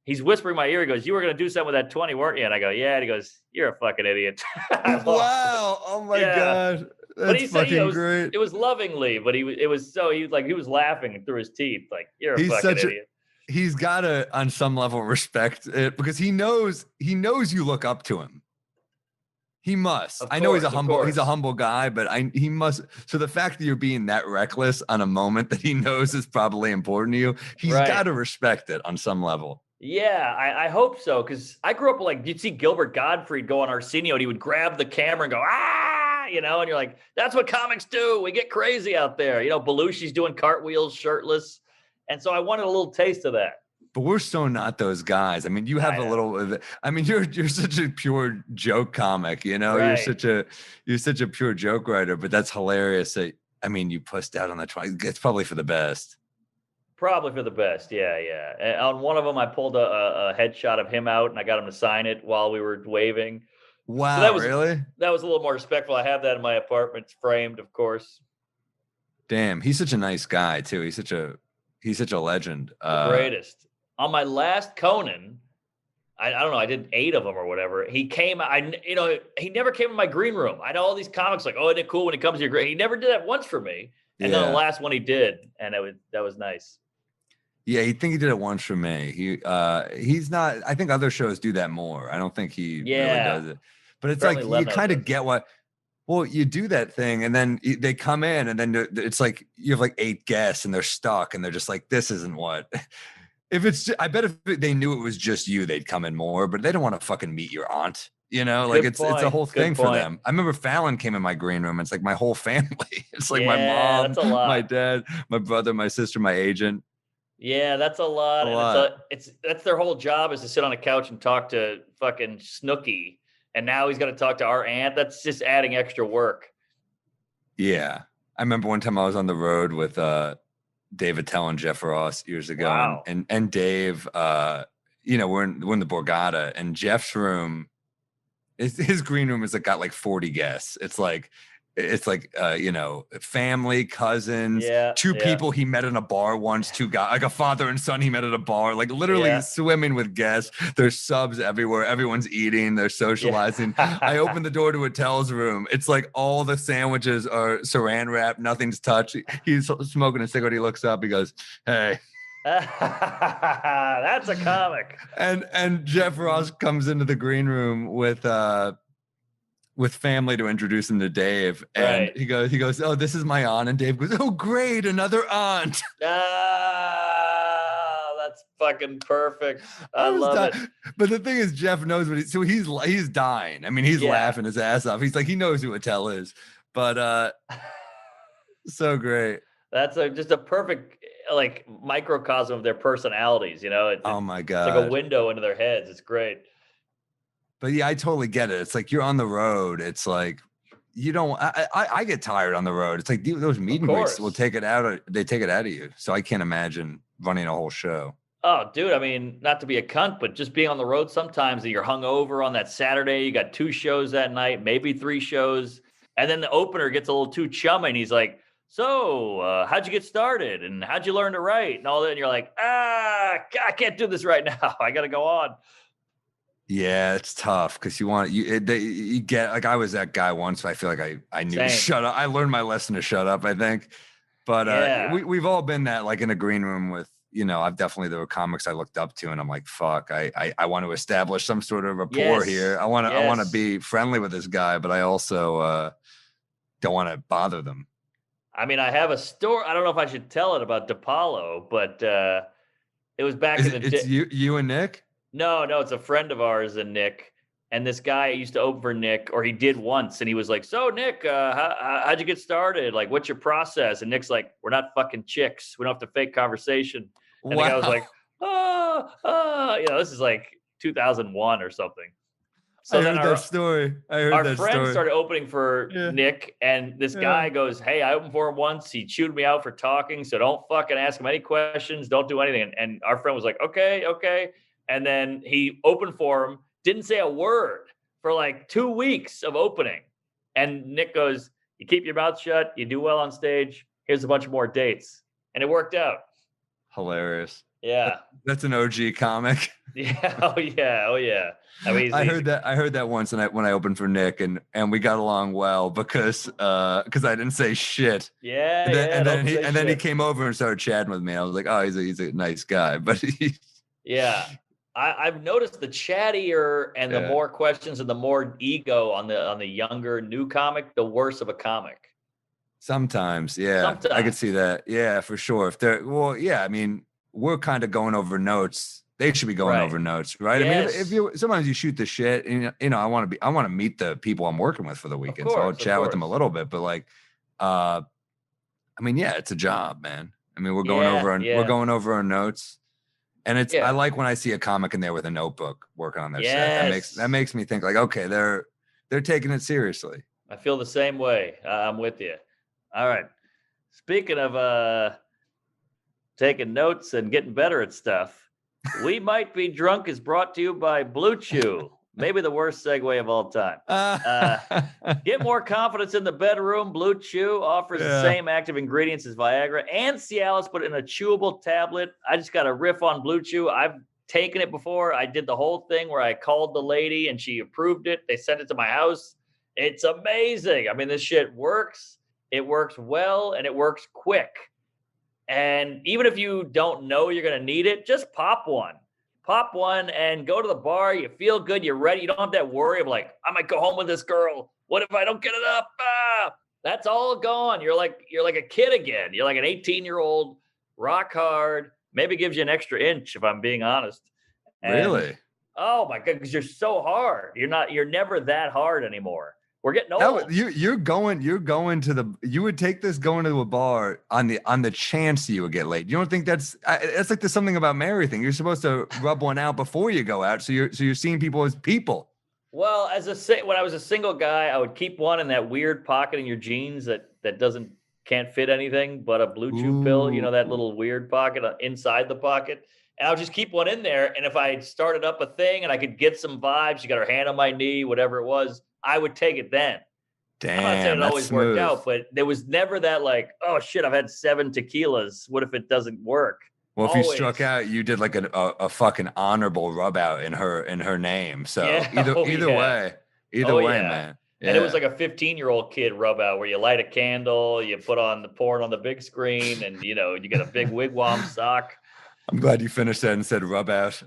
he's whispering in my ear. He goes, you were going to do something with that 20, weren't you? And I go, yeah. And he goes, you're a fucking idiot. Wow. Oh my God. That's he said, fucking great. It was lovingly, but he was laughing through his teeth. Like, you're a fucking idiot. He's got to, on some level, respect it because he knows you look up to him. He must. I know he's a humble guy, but he must. So the fact that you're being that reckless on a moment that he knows is probably important to you, he's got to respect it on some level. Yeah, I hope so. Because I grew up like, you'd see Gilbert Gottfried go on Arsenio and he would grab the camera and go, ah, and you're like, that's what comics do. We get crazy out there. Belushi's doing cartwheels shirtless. And so I wanted a little taste of that. But we're so not those guys. I mean, you have a little of it. I mean, you're such a pure joke comic, Right. You're such a pure joke writer, but that's hilarious. I mean, you pussed out on the 20. It's probably for the best. Probably for the best. Yeah. And on one of them, I pulled a headshot of him out and I got him to sign it while we were waving. Wow, so really? That was a little more respectful. I have that in my apartment. It's framed, of course. Damn, he's such a nice guy too. He's such a legend. The greatest. On my last Conan, I don't know, I did 8 of them or whatever. He came, he never came in my green room. I know all these comics like, oh, isn't it cool when he comes to your green? He never did that once for me. And then the last one he did, and that was nice. Yeah, he did it once for me. He's not. I think other shows do that more. I don't think he really does it. But it's like you kind of get what. Well, you do that thing, and then they come in, and then it's like you have like 8 guests, and they're stuck, and they're just like, this isn't what. I bet if they knew it was just you, they'd come in more, but they don't want to fucking meet your aunt. You know, like Good it's a point, whole good thing for point. them. I remember Fallon came in my green room. It's like my whole family. It's like my Yeah, mom, that's a lot. my dad, my brother, my sister, my agent. Yeah, that's a lot, A and lot. it's that's their whole job is to sit on a couch and talk to fucking Snooky, and now he's gonna talk to our aunt. That's just adding extra work. Yeah. I remember one time I was on the road with Dave Attell and Jeff Ross years ago, Wow. and Dave, we're in the Borgata, and Jeff's room, his green room is like got like 40 guests. Family, cousins, Yeah, two yeah, people he met in a bar once, two guys, like a father and son he met at a bar, like literally yeah, swimming with guests. There's subs everywhere. Everyone's eating, they're socializing. I yeah. open the door to Attell's room. It's like all the sandwiches are saran wrap, nothing's touched. He's smoking a cigarette. He looks up, he goes, "Hey." That's a comic. And Jeff Ross comes into the green room with family to introduce him to Dave, and Right. he goes, "Oh, this is my aunt," and Dave goes, "Oh, great, another aunt." That's fucking perfect. I I was love it. dying. But the thing is, Jeff knows so he's dying. I mean, he's Yeah. laughing his ass off. He's like, he knows who Attell is, but so great. That's just a perfect like microcosm of their personalities, you know? Oh my It's like a god. window into their heads. It's great. But yeah, I totally get it. It's like you're on the road. It's like you don't. I get tired on the road. It's like those meet Of and greets will course. take it out. They take it out of you. So I can't imagine running a whole show. Oh, dude, I mean, not to be a cunt, but just being on the road sometimes that you're hungover on that Saturday, you got 2 shows that night, maybe 3 shows, and then the opener gets a little too chummy and he's like, "So, how'd you get started and how'd you learn to write?" And all that, and you're like, I can't do this right now. I gotta go on." Yeah, it's tough because you get like I was that guy once. So I feel like I knew to Same. shut up. I learned my lesson to shut up, I think. But Yeah. we've all been that, like in a green room with, I've definitely, there were comics I looked up to and I'm like, fuck, I want to establish some sort of rapport here. Yes. I want to Yes. be friendly with this guy, but I also don't want to bother them. I mean, I have a story. I don't know if I should tell it about DePaulo, but it was back in the It's day. you and Nick? No, no, it's a friend of ours and Nick. And this guy used to open for Nick, or he did once, and he was like, "So, Nick, how'd you get started? Like, what's your process?" And Nick's like, "We're not fucking chicks. We don't have to fake conversation." And the guy was Wow. like, this is like 2001 or something. I So then heard that story. our friend started opening for Yeah. Nick, and this guy goes, "Hey, I opened for him once. He chewed me out for talking, so don't fucking ask him any questions. Don't do anything." And our friend was like, "Okay, okay." And then he opened for him, didn't say a word for like 2 weeks of opening. And Nick goes, "You keep your mouth shut. You do well on stage. Here's a bunch more dates." And it worked out. Hilarious. Yeah. That's an OG comic. Yeah. Oh, yeah. Oh, yeah. I mean, I heard that once, and when I opened for Nick, and we got along well because I didn't say shit. Yeah. And then he came over and started chatting with me. I was like, oh, he's a nice guy, but Yeah. I've noticed the chattier and the Yeah. more questions and the more ego on the younger new comic, the worse of a comic. sometimes, yeah, I could Sometimes. see that. Yeah, for sure. I mean, we're kind of going over notes. They should be going Right. over notes, right? I mean, if Yes. you sometimes you shoot the shit, and I want to meet the people I'm working with for the weekend, so I'll course, of chat with them a course. little bit. But like, I mean, yeah, it's a job, man. I mean, we're Yeah, we're yeah. going over our notes, and I Yeah. like when I see a comic in there with a notebook working on their set. Yes. That makes me think like, okay, they're taking it seriously. I feel the same way. I'm with you. All right. Speaking of taking notes and getting better at stuff, We Might Be Drunk is brought to you by Blue Chew. Maybe the worst segue of all time. Get more confidence in the bedroom. Blue Chew offers the Yeah. same active ingredients as Viagra and Cialis, but in a chewable tablet. I just got a riff on Blue Chew. I've taken it before. I did the whole thing where I called the lady and she approved it. They sent it to my house. It's amazing. I mean, this shit works. It works well and it works quick. And even if you don't know you're going to need it, just pop one. Pop one and go to the bar. You feel good. You're ready. You don't have that worry of like, I might go home with this girl. What if I don't get it up? That's all gone. You're like a kid again. You're like an 18-year-old, rock hard. Maybe gives you an extra inch if I'm being honest. And Really? Oh my god, because you're so hard. You're never that hard anymore. We're getting That old. you're going to the you would take this going to a bar on the chance you would get laid. You don't think that's like there's something about Mary thing. You're supposed to rub one out before you go out, so you're seeing people as people. Well, when I was a single guy, I would keep one in that weird pocket in your jeans that can't fit anything but a Blue Chew pill. You Ooh. know, that little weird pocket inside the pocket. And I would just keep one in there. And if I started up a thing and I could get some vibes, she got her hand on my knee, whatever it was, I would take it then. I'm not saying Damn, it that's always worked smooth. out, but there was never that like, oh shit, I've had 7 tequilas. What if it doesn't work? Well, if you struck Always. out, you did like a fucking honorable rub out in her name. So Yeah. Oh yeah. either Oh way, yeah. man. And it was Yeah. like a 15-year-old kid rub out where you light a candle, you put on the porn on the big screen, and you get a big wigwam sock. I'm glad you finished that and said rub out.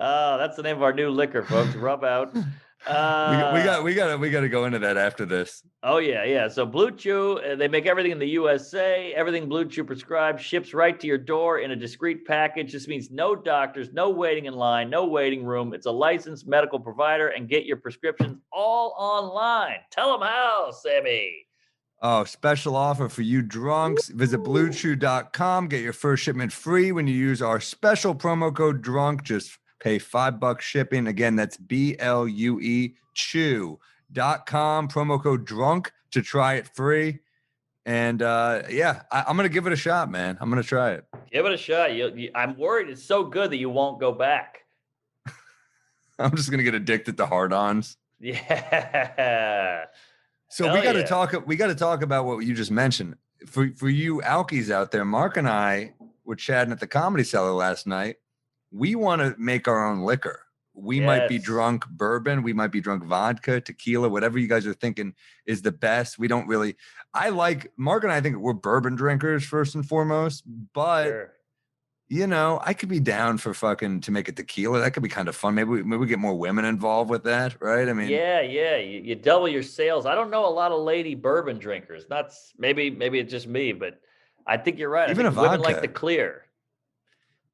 Oh, that's the name of our new liquor, folks. Rub out. We got to go into that after this. Oh yeah, yeah. So Blue Chew, they make everything in the USA. Everything Blue Chew prescribed ships right to your door in a discreet package. This means no doctors, no waiting in line, no waiting room. It's a licensed medical provider, and get your prescriptions all online. Tell them how, Sammy. Oh, special offer for you drunks. Visit bluechew.com. Get your first shipment free when you use our special promo code drunk. Just pay $5 shipping. Again, that's BLUE chew.com. Promo code drunk to try it free. And yeah, I'm going to give it a shot, man. I'm going to try it. Give it a shot. I'm worried it's so good that you won't go back. I'm just going to get addicted to hard-ons. Yeah. So Hell we got to yeah. talk about what you just mentioned. For you alkies out there, Mark and I were chatting at the Comedy Cellar last night. We want to make our own liquor. We might be Yes. drunk bourbon, we might be drunk vodka, tequila, whatever you guys are thinking is the best. We don't really. Mark and I think we're bourbon drinkers first and foremost, but Sure. I could be down for to make a tequila. That could be kind of fun. Maybe we get more women involved with that, right? I mean, Yeah, yeah. You double your sales. I don't know a lot of lady bourbon drinkers. Maybe it's just me, but I think you're right. Even I think a women like vodka. the clear.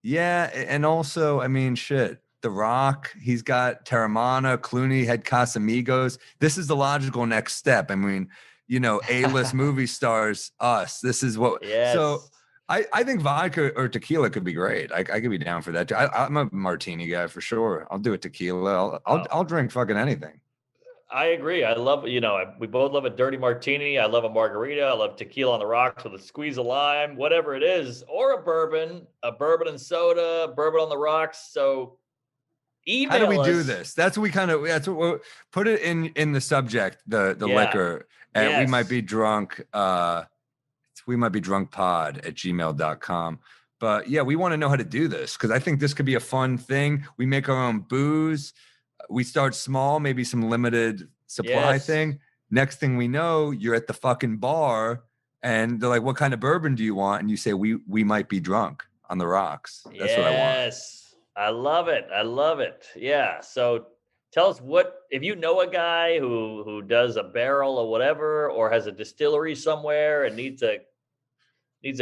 Yeah, and also, I mean, shit. The Rock, he's got Terramana, Clooney had Casamigos. This is the logical next step. I mean, A-list movie stars, us. This is what. Yes. So I think vodka or tequila could be great. I could be down for that. I'm a martini guy for sure. I'll do a tequila. I'll drink fucking anything. I agree. I love, we both love a dirty martini. I love a margarita. I love tequila on the rocks with a squeeze of lime, whatever it is, or a bourbon and soda, bourbon on the rocks. So email How do we do us. this? That's what we'll put it in the subject, the Yeah. liquor. And we might Yes. be drunk. We might be drunkpod@gmail.com. But yeah, we want to know how to do this because I think this could be a fun thing. We make our own booze. We start small, maybe some limited supply Yes. thing. Next thing we know, you're at the fucking bar and they're like, what kind of bourbon do you want? And you say, we might be drunk on the rocks. That's what I want. Yes. I love it. I love it. Yeah. So tell us if you know a guy who does a barrel or whatever, or has a distillery somewhere and needs a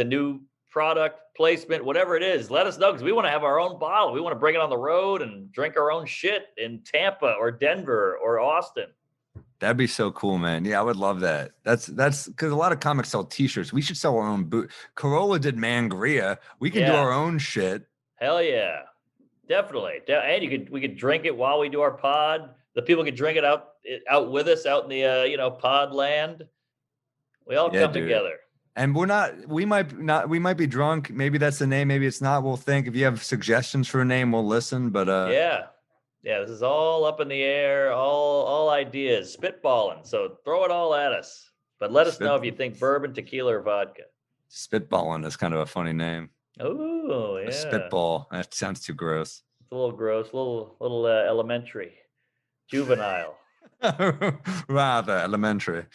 new product placement, whatever it is, let us know because we want to have our own bottle. We want to bring it on the road and drink our own shit in Tampa or Denver or Austin. That'd be so cool, man. Yeah, I would love that. That's because a lot of comics sell t-shirts. We should sell our own boot. Corolla did Mangria. We can do Yeah. our own shit. Hell yeah. Definitely. And we could drink it while we do our pod. The people could drink it out with us out in the pod land. We all Yeah, come dude. together. And we might be drunk. Maybe that's the name. Maybe it's not. We'll think. If you have suggestions for a name, we'll listen. But Yeah. This is all up in the air, all ideas, spitballing. So throw it all at us. But let us know if you think bourbon, tequila, or vodka. Spitballing is kind of a funny name. Oh, yeah. A spitball. That sounds too gross. It's a little gross, little elementary, juvenile. Rather elementary.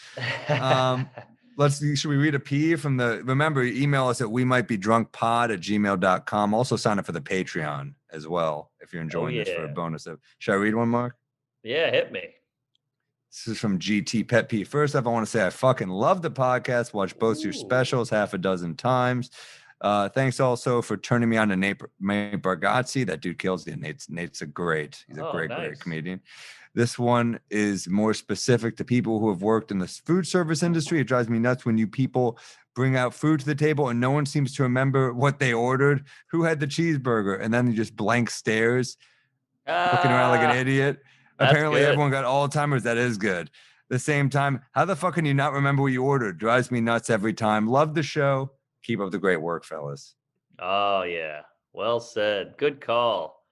Should we read a P from remember, email us at we might be drunk pod@gmail.com. Also sign up for the Patreon as well if you're enjoying this for a yeah. bonus. Should I read one, Mark? Yeah, hit me. This is from GT Pet P. First off, I want to say I fucking love the podcast. Watch both your Ooh. specials half a dozen times. Thanks also for turning me on to Nate Bargatze. That dude kills you. He's a great Nice. great comedian. This one is more specific to people who have worked in the food service industry. It drives me nuts when you people bring out food to the table and no one seems to remember what they ordered. Who had the cheeseburger? And then you just blank stares, looking around like an idiot. That's Apparently good. everyone got Alzheimer's. That is good. The same time, how the fuck can you not remember what you ordered? Drives me nuts every time. Love the show. Keep up the great work, fellas. Oh yeah. Well said. Good call.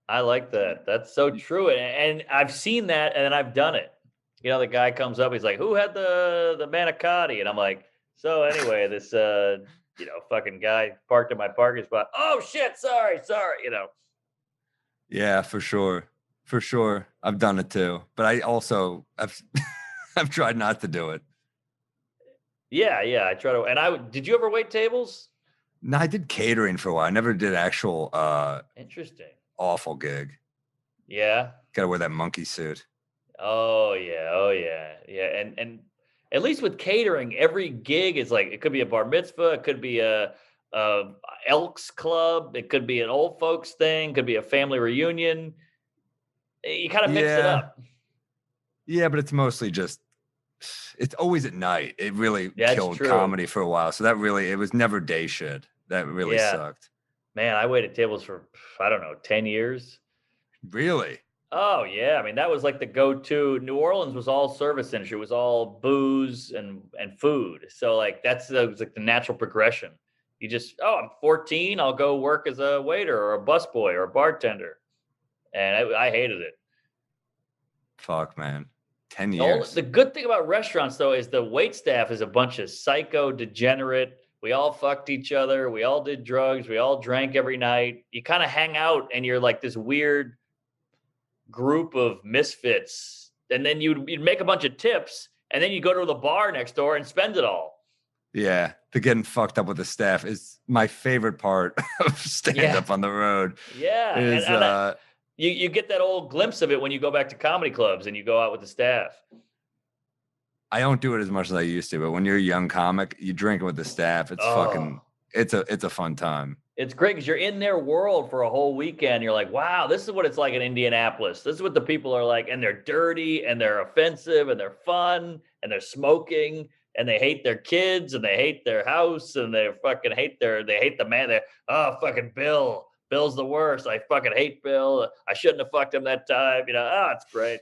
I like that. That's so true. And I've seen that and then I've done it. You know, the guy comes up, he's like, "Who had the manicotti?" And I'm like, "So anyway, this fucking guy parked in my parking spot. Oh shit, sorry, you know." Yeah, for sure. For sure. I've done it too. But I've I've tried not to do it. Yeah, I try to. And did you ever wait tables? No, I did catering for a while. I never did actual Interesting. awful gig. Yeah. Gotta wear that monkey suit. Oh yeah. And at least with catering, every gig is like it could be a bar mitzvah, it could be a Elks Club, it could be an old folks thing, could be a family reunion. You kind of mix it up. Yeah, but it's mostly just it's always at night. It really That's killed true. comedy for a while. So it was never day shit. That really Yeah. sucked. Man, I waited tables for I don't know, 10 years. Really? Oh yeah, I mean that was like the go-to. New Orleans was all service industry. It was all booze and food. So like was like the natural progression. You just I'm 14, I'll go work as a waiter or a busboy or a bartender, and I hated it. Fuck, man. 10 years. The good thing about restaurants though is the wait staff is a bunch of psycho degenerate. We all fucked each other. We all did drugs. We all drank every night. You kind of hang out and you're like this weird group of misfits, and then you'd make a bunch of tips, and then you go to the bar next door and spend it all. Yeah, the getting fucked up with the staff is my favorite part of stand up on the road. Yeah, and you get that old glimpse of it when you go back to comedy clubs and you go out with the staff. I don't do it as much as I used to, but when you're a young comic, you drink it with the staff. It's fucking it's a fun time. It's great because you're in their world for a whole weekend. You're like, wow, this is what it's like in Indianapolis. This is what the people are like. And they're dirty and they're offensive and they're fun and they're smoking and they hate their kids and they hate their house and they fucking hate they hate the man. Fucking Bill. Bill's the worst. I fucking hate Bill. I shouldn't have fucked him that time. It's great.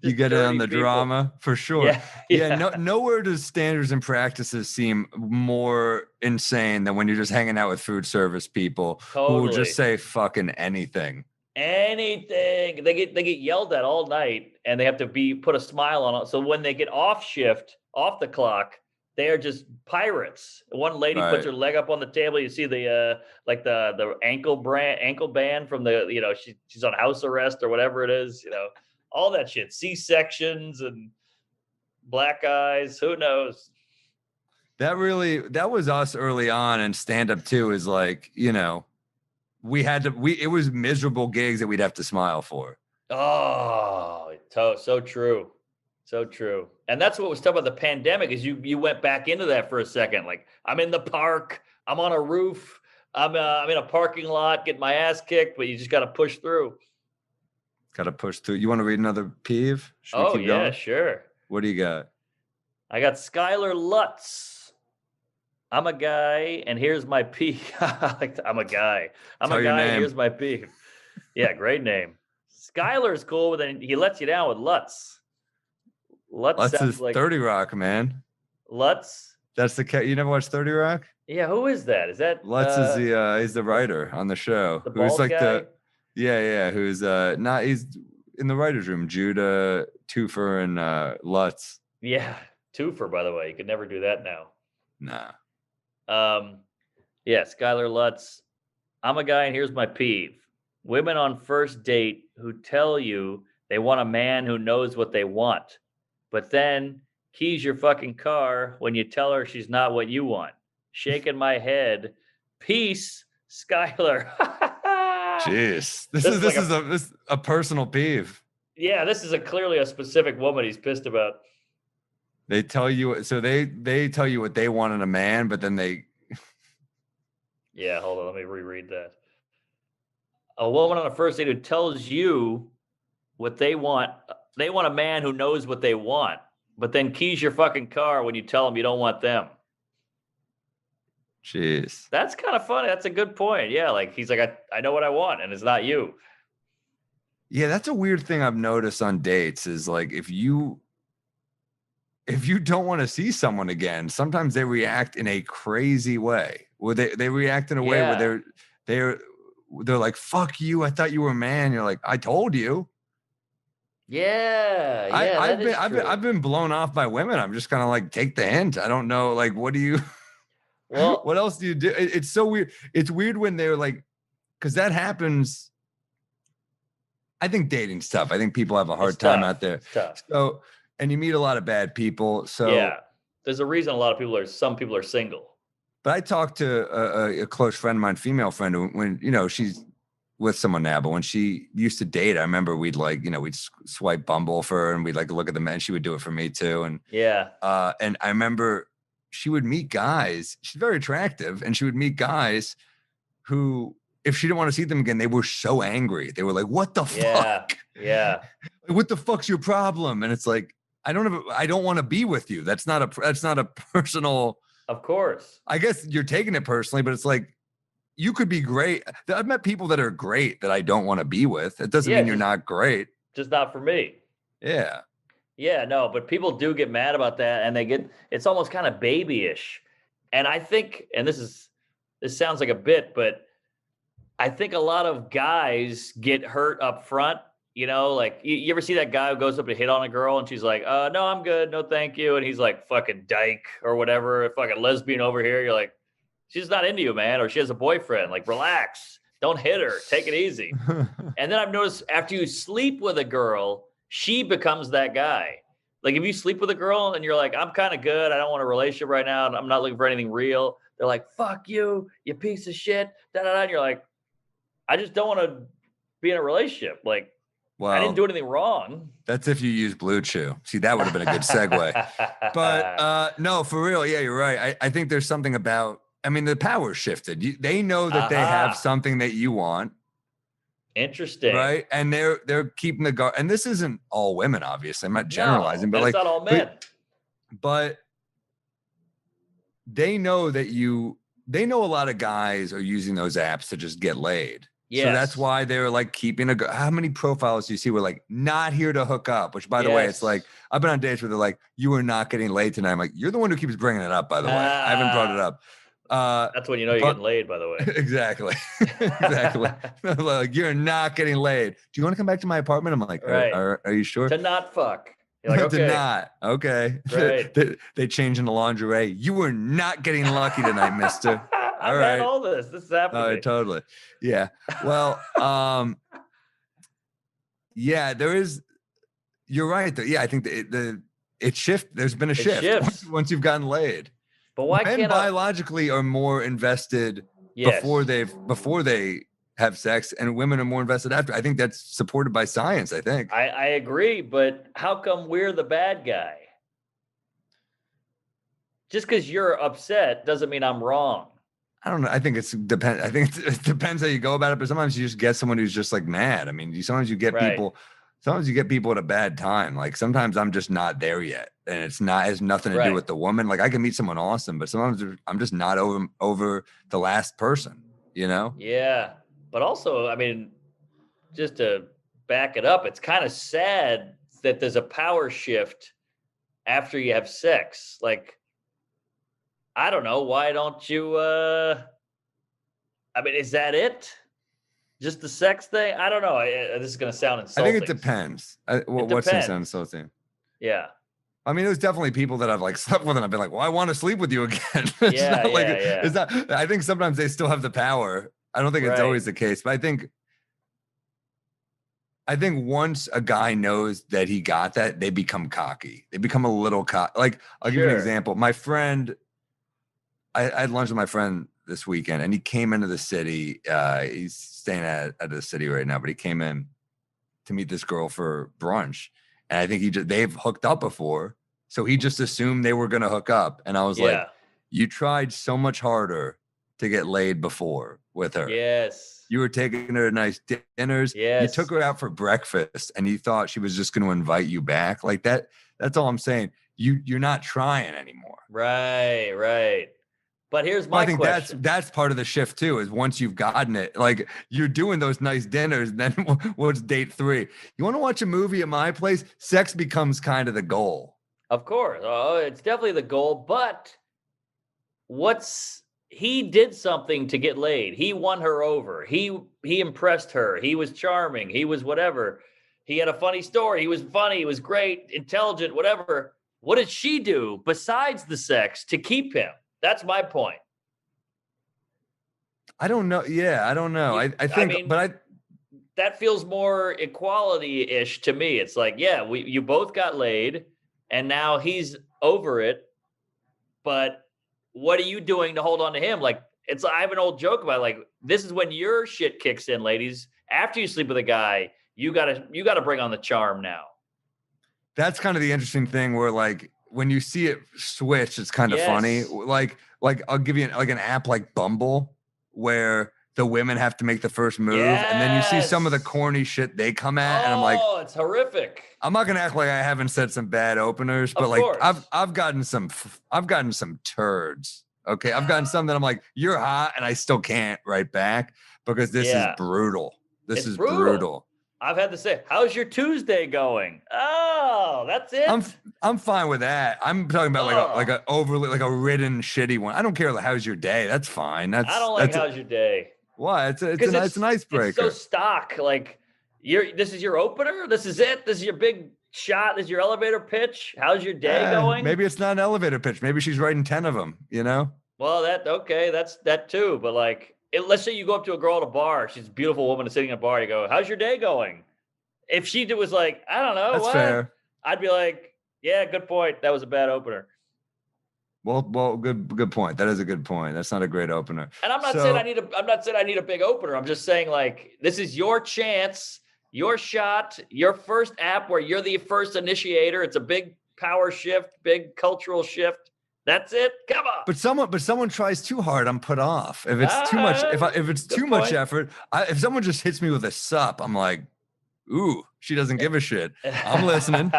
You get in on the people. Drama for sure. Yeah. Nowhere does standards and practices seem more insane than when you're just hanging out with food service people who will just say fucking anything. Anything. They get yelled at all night and they have to put a smile on it. So when they get off shift, off the clock, they are just pirates. One lady puts her leg up on the table. You see the ankle band from the she's on house arrest or whatever it is. All that shit, C-sections and black eyes, who knows? That was us early on, and stand-up too is like, it was miserable gigs that we'd have to smile for. Oh, so true. So true. And that's what was tough about the pandemic is you went back into that for a second. Like, I'm in the park, I'm on a roof, I'm in a parking lot getting my ass kicked, but you just got to push through. Got to push through. You want to read another peeve? Oh, yeah, going? Sure. What do you got? I got Skylar Lutz. I'm a guy, and here's my peeve. I'm a guy. I'm a guy, and here's my peeve. Yeah, great name. Skylar's cool, but then he lets you down with Lutz. Lutz is like 30 Rock, man. Lutz? That's the cat. You never watched 30 Rock? Yeah, who is that? Is that Lutz is he's the writer on the show. The bald guy? Who's he's in the writer's room. Judah, Toofer, and Lutz. Yeah, Toofer, by the way. You could never do that now. Nah. Yeah, Skylar Lutz. I'm a guy, and here's my peeve. Women on first date who tell you they want a man who knows what they want, but then keys your fucking car when you tell her she's not what you want. Shaking my head. Peace, Skylar. Jeez, this is a personal peeve. Yeah, this is clearly a specific woman he's pissed about. They tell you, so they tell you what they want in a man, but then they Yeah, hold on, let me reread that. A woman on a first date who tells you what they want. They want a man who knows what they want, but then keys your fucking car when you tell them you don't want them. Jeez. That's kind of funny. That's a good point. Yeah, like he's like, I know what I want, and it's not you. Yeah, that's a weird thing I've noticed on dates is like if you don't want to see someone again, sometimes they react in a crazy way. Where they react in a way where Yeah. they're like, fuck you. I thought you were a man. You're like, I told you. Yeah, yeah, that is true. I've been blown off by women. I'm just kind of like, take the hint. I don't know. Like, what do you Well, what else do you do? It's so weird. It's weird when they're like, because that happens. I think dating's tough. I think people have a hard it's time tough. out there. It's tough. So, and you meet a lot of bad people. So, Yeah, there's a reason a lot of people are. Some people are single. but I talked to a close friend of mine, female friend, when she's with someone now, but when she used to date, I remember we'd like, we'd swipe Bumble for her and we'd like look at the men. She would do it for me too. And Yeah, and I remember she would meet guys. She's very attractive, and she would meet guys who, if she didn't want to see them again, they were so angry. They were like, "What the yeah, fuck? yeah. What the fuck's your problem?" And it's like, I don't want to be with you. That's not a personal. Of course. I guess you're taking it personally, but it's like you could be great. I've met people that are great that I don't want to be with. It doesn't Yeah, mean you're not great. Just not for me. Yeah. Yeah, no, but people do get mad about that, and it's almost kind of babyish. And I think, and this sounds like a bit, but I think a lot of guys get hurt up front. Like you ever see that guy who goes up to hit on a girl and she's like, no, I'm good. No, thank you. And he's like, fucking dyke or whatever, fucking lesbian over here. You're like, she's not into you, man. Or she has a boyfriend. Like, relax. Don't hit her. Take it easy. And then I've noticed after you sleep with a girl, she becomes that guy. Like if you sleep with a girl and you're like, I'm kind of good. I don't want a relationship right now. I'm not looking for anything real. They're like, fuck you, you piece of shit. Da, da, da. And you're like, I just don't want to be in a relationship. Like, Well, I didn't do anything wrong. That's if you use Blue Chew. See, that would have been a good segue. But no, for real. Yeah, you're right. I think there's something about, the power shifted. They know that they have something that you want. Interesting. Right. And they're keeping the guard. And this isn't all women, obviously. I'm not generalizing, but it's not all men. But they know that they know a lot of guys are using those apps to just get laid. Yes. So that's why they're like keeping how many profiles do you see where like not here to hook up, which by the way, it's like, I've been on dates where they're like, you are not getting laid tonight. I'm like, you're the one who keeps bringing it up, by the way. I haven't brought it up. That's when you know you're getting laid, by the way. Exactly. Exactly. Like, you're not getting laid. Do you want to come back to my apartment? I'm like, right. Are you sure? To not fuck. You're like, okay. To not. Okay. Right. they change in the lingerie. You were not getting lucky tonight, mister. I've had all this. This is happening. Oh, totally. Yeah. Well, yeah, there is. You're right. Yeah, I think it shift. There's been a shift once you've gotten laid. But why Men can't biologically are more invested before they have sex, and women are more invested after. I think that's supported by science. I think. I agree, but how come we're the bad guy? Just because you're upset doesn't mean I'm wrong. I don't know. I think it depends how you go about it. But sometimes you just get someone who's just like mad. Sometimes you get people. Sometimes you get people at a bad time. Like sometimes I'm just not there yet, and has nothing to do with the woman. Like I can meet someone awesome, but sometimes I'm just not over the last person. Yeah, but also, just to back it up, it's kind of sad that there's a power shift after you have sex. Like, I don't know. Why don't you? Is that it? Just the sex thing? I don't know. This is going to sound insulting. I think it depends. What's going to sound insulting? Yeah. There's definitely people that I've like slept with and I've been like, well, I want to sleep with you again. It's not. I think sometimes they still have the power. I don't think it's always the case, but I think once a guy knows that he got that, they become cocky. They become a little cocky. Like, I'll give you an example. My friend, I had lunch with my friend this weekend, and he came into the city. He's staying at the city right now, but he came in to meet this girl for brunch. And I think they've hooked up before. So he just assumed they were going to hook up. And I was like, you tried so much harder to get laid before with her. Yes. You were taking her to nice dinners. Yes. You took her out for breakfast and you thought she was just going to invite you back. Like that. That's all I'm saying. You're not trying anymore. Right. But here's my I think question. that's part of the shift too, is once you've gotten it, like you're doing those nice dinners, then what's date 3? You want to watch a movie at my place? Sex becomes kind of the goal. Of course. Oh, it's definitely the goal, but he did something to get laid. He won her over. He impressed her. He was charming. He was whatever. He had a funny story. He was funny. He was great, intelligent, whatever. What did she do besides the sex to keep him? That's my point. I don't know. Yeah, I don't know. I think, that feels more equality-ish to me. It's like, yeah, you both got laid, and now he's over it. But what are you doing to hold on to him? Like, I have an old joke about like, this is when your shit kicks in, ladies. After you sleep with a guy, you gotta bring on the charm now. That's kind of the interesting thing where like when you see it switch, it's kind of funny. Like I'll give you like an app like Bumble where the women have to make the first move, and then you see some of the corny shit they come at, and I'm like, oh, it's horrific. I'm not gonna act like I haven't said some bad openers, but like I've gotten some turds. Okay, I've gotten some that I'm like, you're hot, and I still can't write back because this is brutal. This is brutal. I've had to say, how's your Tuesday going? Oh, that's it. I'm fine with that. I'm talking about like a overly like a ridden shitty one. I don't care. Like, how's your day? That's fine. I don't like how's your day. Why? It's an icebreaker. It's so stock. Like this is your opener. This is it. This is your big shot. This is your elevator pitch. How's your day going? Maybe it's not an elevator pitch. Maybe she's writing 10 of them. You know. Well, that's that too. But like, let's say you go up to a girl at a bar. She's a beautiful woman sitting at a bar. You go, how's your day going? If she was like, I don't know, that's fair. I'd be like, yeah, good point. That was a bad opener. Well, good point. That is a good point. That's not a great opener. And I'm not saying I need a big opener. I'm just saying like, this is your chance, your shot, your first app where you're the first initiator. It's a big power shift, big cultural shift. That's it. Come on. But someone tries too hard, I'm put off. If it's too much, if it's too much effort, if someone just hits me with a sup, I'm like, ooh, she doesn't give a shit. I'm listening.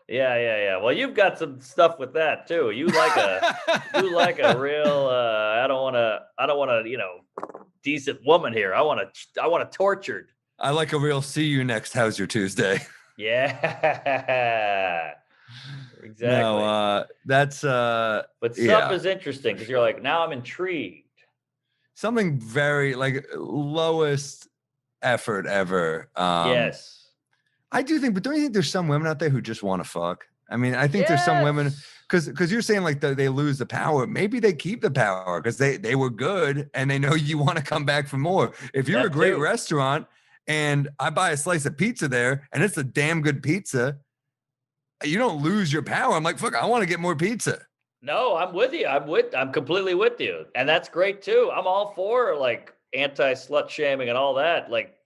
Yeah. Well, you've got some stuff with that too. You like a real. I don't want to. Decent woman here. I want a tortured. I like a real. See you next. How's your Tuesday? Yeah. Exactly. No, that's. But stuff is interesting because you're like, now I'm intrigued. Something very like lowest effort ever. Yes. I do think, but don't you think there's some women out there who just want to fuck? I mean, I think there's some women because you're saying like they lose the power. Maybe they keep the power because they were good and they know you want to come back for more. If you're a great restaurant and I buy a slice of pizza there and it's a damn good pizza, you don't lose your power. I'm like, fuck, I want to get more pizza. No, I'm with you. I'm completely with you. And that's great too. I'm all for like anti-slut shaming and all that. Like,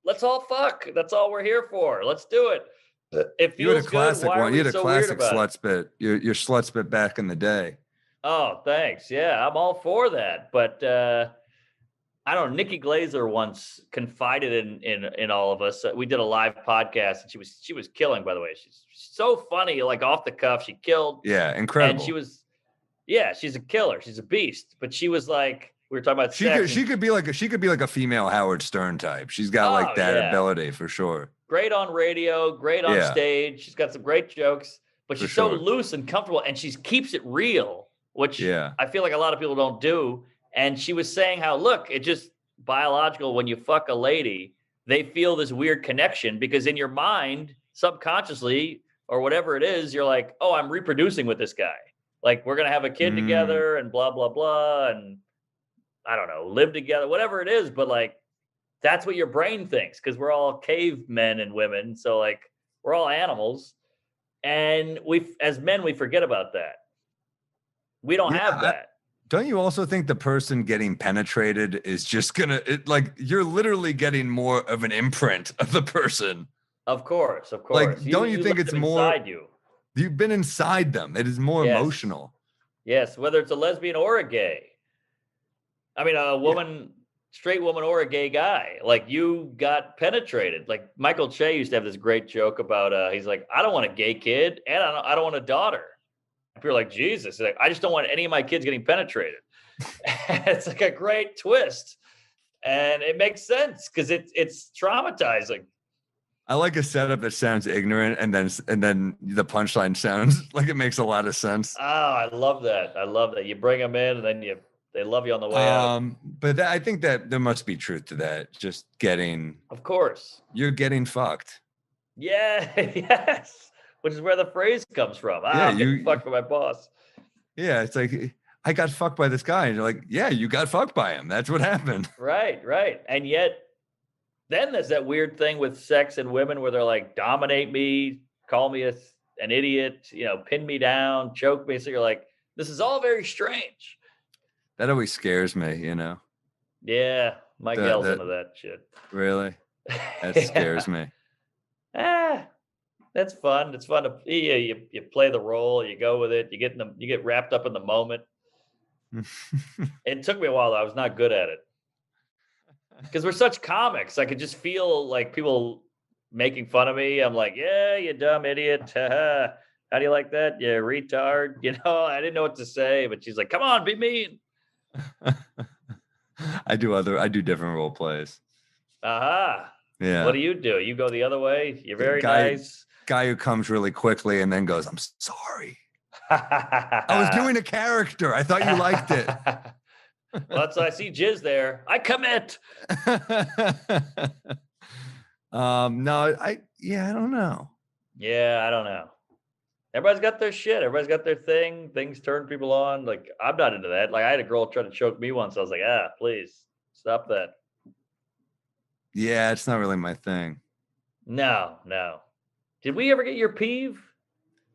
let's all fuck. That's all we're here for. Let's do it. It feels you had a classic good. one. You had a classic slut spit. Your slut spit back in the day. Oh, thanks. Yeah, I'm all for that. But I don't know. Nikki Glazer once confided in all of us. We did a live podcast, and she was killing. By the way, she's so funny. Like off the cuff, she killed. Yeah, incredible. And she's a killer. She's a beast. But she was like, we were talking about she could be like a female Howard Stern type. She's got like that ability for sure. Great on radio, great on stage. She's got some great jokes, but she's so loose and comfortable, and she keeps it real, which I feel like a lot of people don't do. And she was saying how, look, it's just biological. When you fuck a lady, they feel this weird connection because in your mind, subconsciously or whatever it is, you're like, oh, I'm reproducing with this guy. Like we're going to have a kid together and blah, blah, blah. And I don't know, live together, whatever it is. But like, that's what your brain thinks because we're all cavemen and women. So like, we're all animals. And as men, we forget about that. We don't have that. Don't you also think the person getting penetrated is just like you're literally getting more of an imprint of the person? Of course. Like, don't you think it's more inside you? You've been inside them. It is more emotional. Yes, whether it's a lesbian or a gay. I mean, a woman, straight woman or a gay guy, like you got penetrated. Like Michael Che used to have this great joke about, he's like, I don't want a gay kid and I don't want a daughter. And people are like, Jesus. He's like, I just don't want any of my kids getting penetrated. It's like a great twist. And it makes sense because it's traumatizing. I like a setup that sounds ignorant, and then the punchline sounds like it makes a lot of sense. Oh, I love that. I love that. You bring them in, and then they love you on the way out. But I think that there must be truth to that. Just Of course. you're getting fucked. Yeah, yes. Which is where the phrase comes from. Yeah, I'm getting fucked by my boss. Yeah, it's like I got fucked by this guy, and you're like, yeah, you got fucked by him. That's what happened. Right, right. And yet, then there's that weird thing with sex and women where they're like, dominate me, call me an idiot, pin me down, choke me. So you're like, this is all very strange. That always scares me, Yeah, Mike yells into that shit. Really? That scares me. That's fun. It's fun to you play the role, you go with it, you get wrapped up in the moment. It took me a while though. I was not good at it. Because we're such comics. I could just feel like people making fun of me. I'm like, yeah, you dumb idiot. How do you like that? You retard. I didn't know what to say, but she's like, come on, be mean. I do different role plays. Aha. Yeah. What do? You go the other way. You're very nice. Guy who comes really quickly and then goes, I'm sorry. I was doing a character. I thought you liked it. Well, I see jizz there. I commit. No, I don't know. Yeah, I don't know. Everybody's got their shit. Everybody's got their thing. Things turn people on. Like, I'm not into that. Like, I had a girl try to choke me once. I was like, please stop that. Yeah, it's not really my thing. No. Did we ever get your peeve?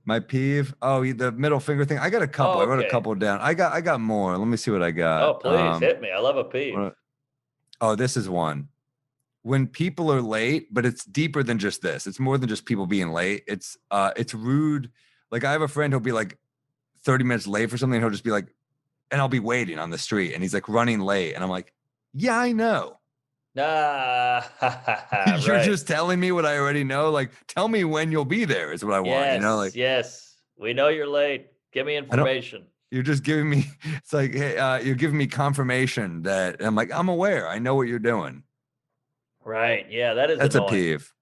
My peeve? Oh, the middle finger thing. I got a couple. I wrote a couple down. I got more. Let me see what I got. Oh, please hit me. I love a peeve. This is one. When people are late, but it's deeper than just this. It's more than just people being late. It's rude. Like I have a friend who'll be like 30 minutes late for something. And he'll just be like, and I'll be waiting on the street and he's like running late. And I'm like, yeah, I know. You're just telling me what I already know. Like, tell me when you'll be there is what I want. Yes, we know you're late. Give me information. You're just giving me, it's like, hey, you're giving me confirmation that I'm like, I'm aware. I know what you're doing. Right. Yeah, that's annoying. A peeve.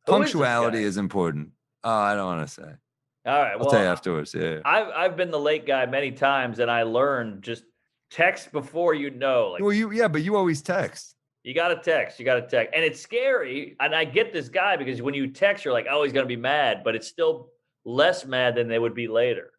Punctuality is important. I don't want to say. All right. I'll tell you afterwards. Yeah. I've been the late guy many times and I learned just text before Like, well, but you always text. You got to text. And it's scary. And I get this guy because when you text, you're like, oh, he's going to be mad, but it's still less mad than they would be later.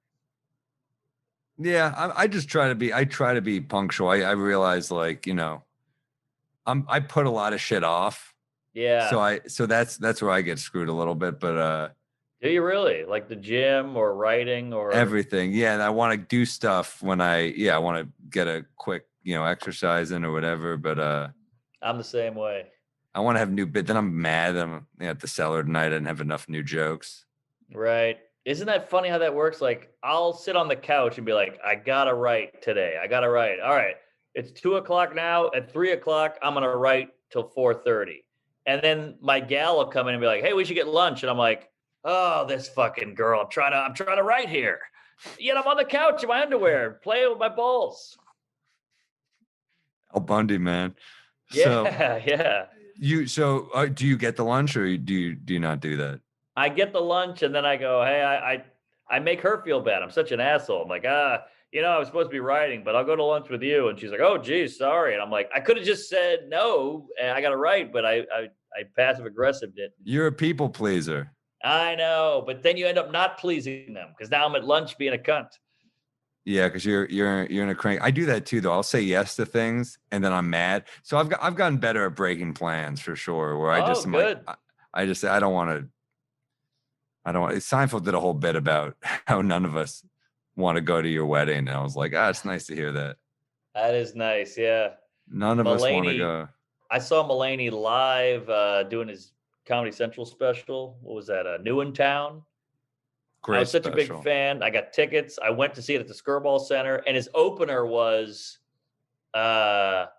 Yeah. I try to be punctual. I realize like, I put a lot of shit off. Yeah. So that's where I get screwed a little bit, but, do you really? Like the gym or writing or everything? Yeah. And I want to do stuff when I want to get a quick, exercise in or whatever, but, I'm the same way. I want to have new bit. Then I'm mad that I'm at the cellar tonight. I didn't have enough new jokes. Right. Isn't that funny how that works? Like I'll sit on the couch and be like, I gotta write today. I gotta write. All right. It's 2:00 now. At 3:00, I'm gonna write till 4:30. And then my gal will come in and be like, hey, we should get lunch. And I'm like, oh, this fucking girl. I'm trying to write here. Yet I'm on the couch in my underwear, playing with my balls. Al Bundy, man. Yeah, yeah. Do you get the lunch or do you not do that? I get the lunch and then I go, hey, I make her feel bad. I'm such an asshole. I'm like, I was supposed to be writing, but I'll go to lunch with you. And she's like, oh, geez, sorry. And I'm like, I could have just said no, and I got to write, but I passive aggressive did. You're a people pleaser. I know, but then you end up not pleasing them because now I'm at lunch being a cunt. Yeah, because you're in a crank. I do that too, though. I'll say yes to things, and then I'm mad. So I've gotten better at breaking plans for sure. Where I just am like, I don't want to. Seinfeld did a whole bit about how none of us want to go to your wedding, and I was like, it's nice to hear that. That is nice, yeah. None of us want to go. I saw Mulaney live doing his Comedy Central special. What was that? New in Town. Great I was such special. a big fan. I got tickets. I went to see it at the Skirball Center, and his opener was that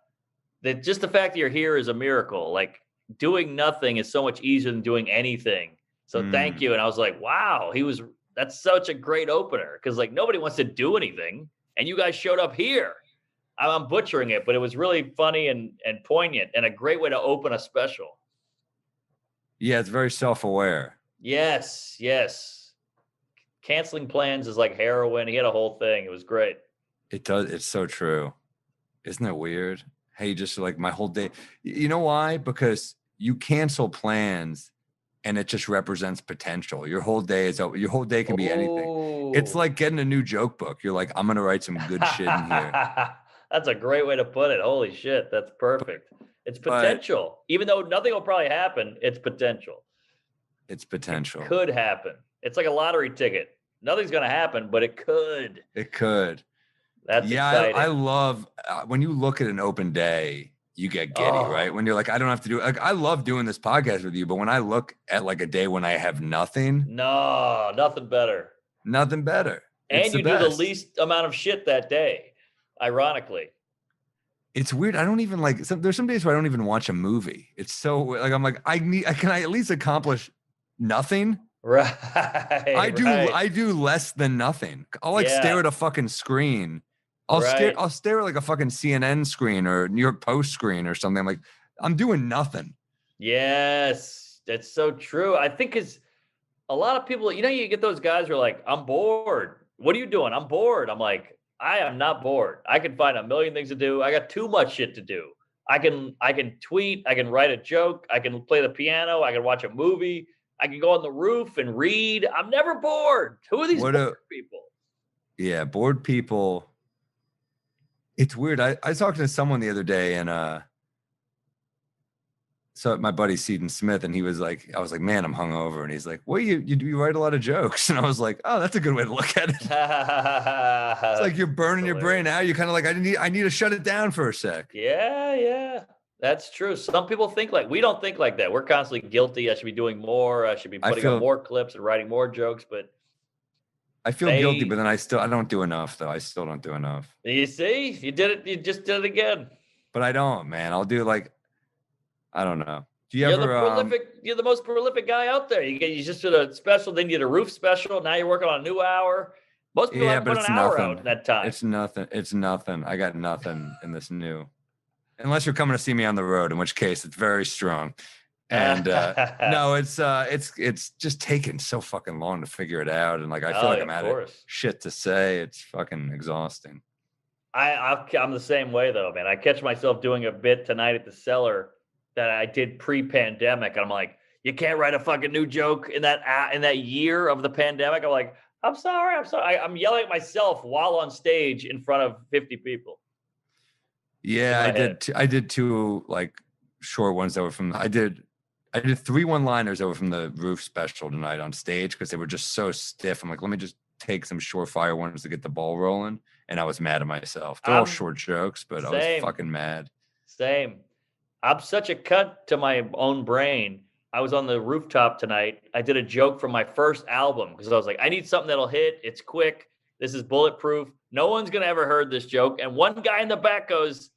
just the fact that you're here is a miracle. Like doing nothing is so much easier than doing anything. So thank Mm. you. And I was like, wow, that's such a great opener because like nobody wants to do anything, and you guys showed up here. I'm butchering it, but it was really funny and poignant and a great way to open a special. Yeah, it's very self-aware. Yes, yes. Canceling plans is like heroin. He had a whole thing. It was great. It does. It's so true. Isn't it weird? Hey, just like my whole day. You know why? Because you cancel plans and it just represents potential. Your whole day can be anything. It's Oh. like getting a new joke book. You're like, I'm gonna write some good shit in here. That's a great way to put it. Holy shit, that's perfect. It's But potential. Even though nothing will probably happen, it's potential. it's It potential. could happen. It's like a lottery ticket. Nothing's going to happen, but it could. It could. That's Yeah, exciting. I love when you look at an open day, you get giddy, right? Oh. When you're like, I don't have to do like I love doing this podcast with you, but when I look at like a day when I have nothing, No, nothing better. nothing better. It's And the you do the best. least amount of shit that day, ironically. It's weird. I don't even like there's some days where I don't even watch a movie. It's so like I'm like, can I at least accomplish nothing? Right. I do less than nothing. I'll like stare Yeah. at a fucking screen. Right. I'll stare at like a fucking CNN screen or New York Post screen or something. I'm like, I'm doing nothing. Yes, that's so true. I think is a lot of people, you get those guys who are like, I'm bored. What are you doing? I'm bored. I'm like, I am not bored. I can find a million things to do. I got too much shit to do. I can tweet, I can write a joke, I can play the piano, I can watch a movie, I can go on the roof and read. I'm never bored. Who are these bored people? Yeah, bored people. It's weird. I was talking to someone the other day and so my buddy Seaton Smith, and I was like, man, I'm hungover. And he's like, well, you write a lot of jokes. And I was like, oh, that's a good way to look at it. It's like you're burning your brain out. You're kind of like, I need to shut it down for a sec. Yeah. That's true. Some people think like we don't think like that. We're constantly guilty. I should be doing more. I should be putting on more clips and writing more jokes. But I feel guilty, but then I don't do enough though. I still don't do enough. You see, you did it. You just did it again. But I don't, man. I'll do like, I don't know. Do you You're ever? You're the most prolific guy out there. You just did a special, then you did a roof special. Now you're working on a new hour. Most people have put an hour out in that time. It's nothing. I got nothing in this new, unless you're coming to see me on the road, in which case it's very strong. And no, it's just taking so fucking long to figure it out, and like I feel like I'm out of shit to say. It's fucking exhausting. I'm the same way though, man. I catch myself doing a bit tonight at the Cellar that I did pre-pandemic, and I'm like, you can't write a fucking new joke in that year of the pandemic. I'm like, I'm sorry. I'm yelling at myself while on stage in front of 50 people. Yeah, I did two like short ones that were from. I did 3 one-liners that were from the Roof special tonight on stage because they were just so stiff. I'm like, let me just take some surefire ones to get the ball rolling. And I was mad at myself. They're all short jokes, but I was fucking mad. Same. I'm such a cunt to my own brain. I was on the rooftop tonight. I did a joke from my first album because I was like, I need something that'll hit. It's quick. This is bulletproof. No one's going to ever heard this joke. And one guy in the back goes,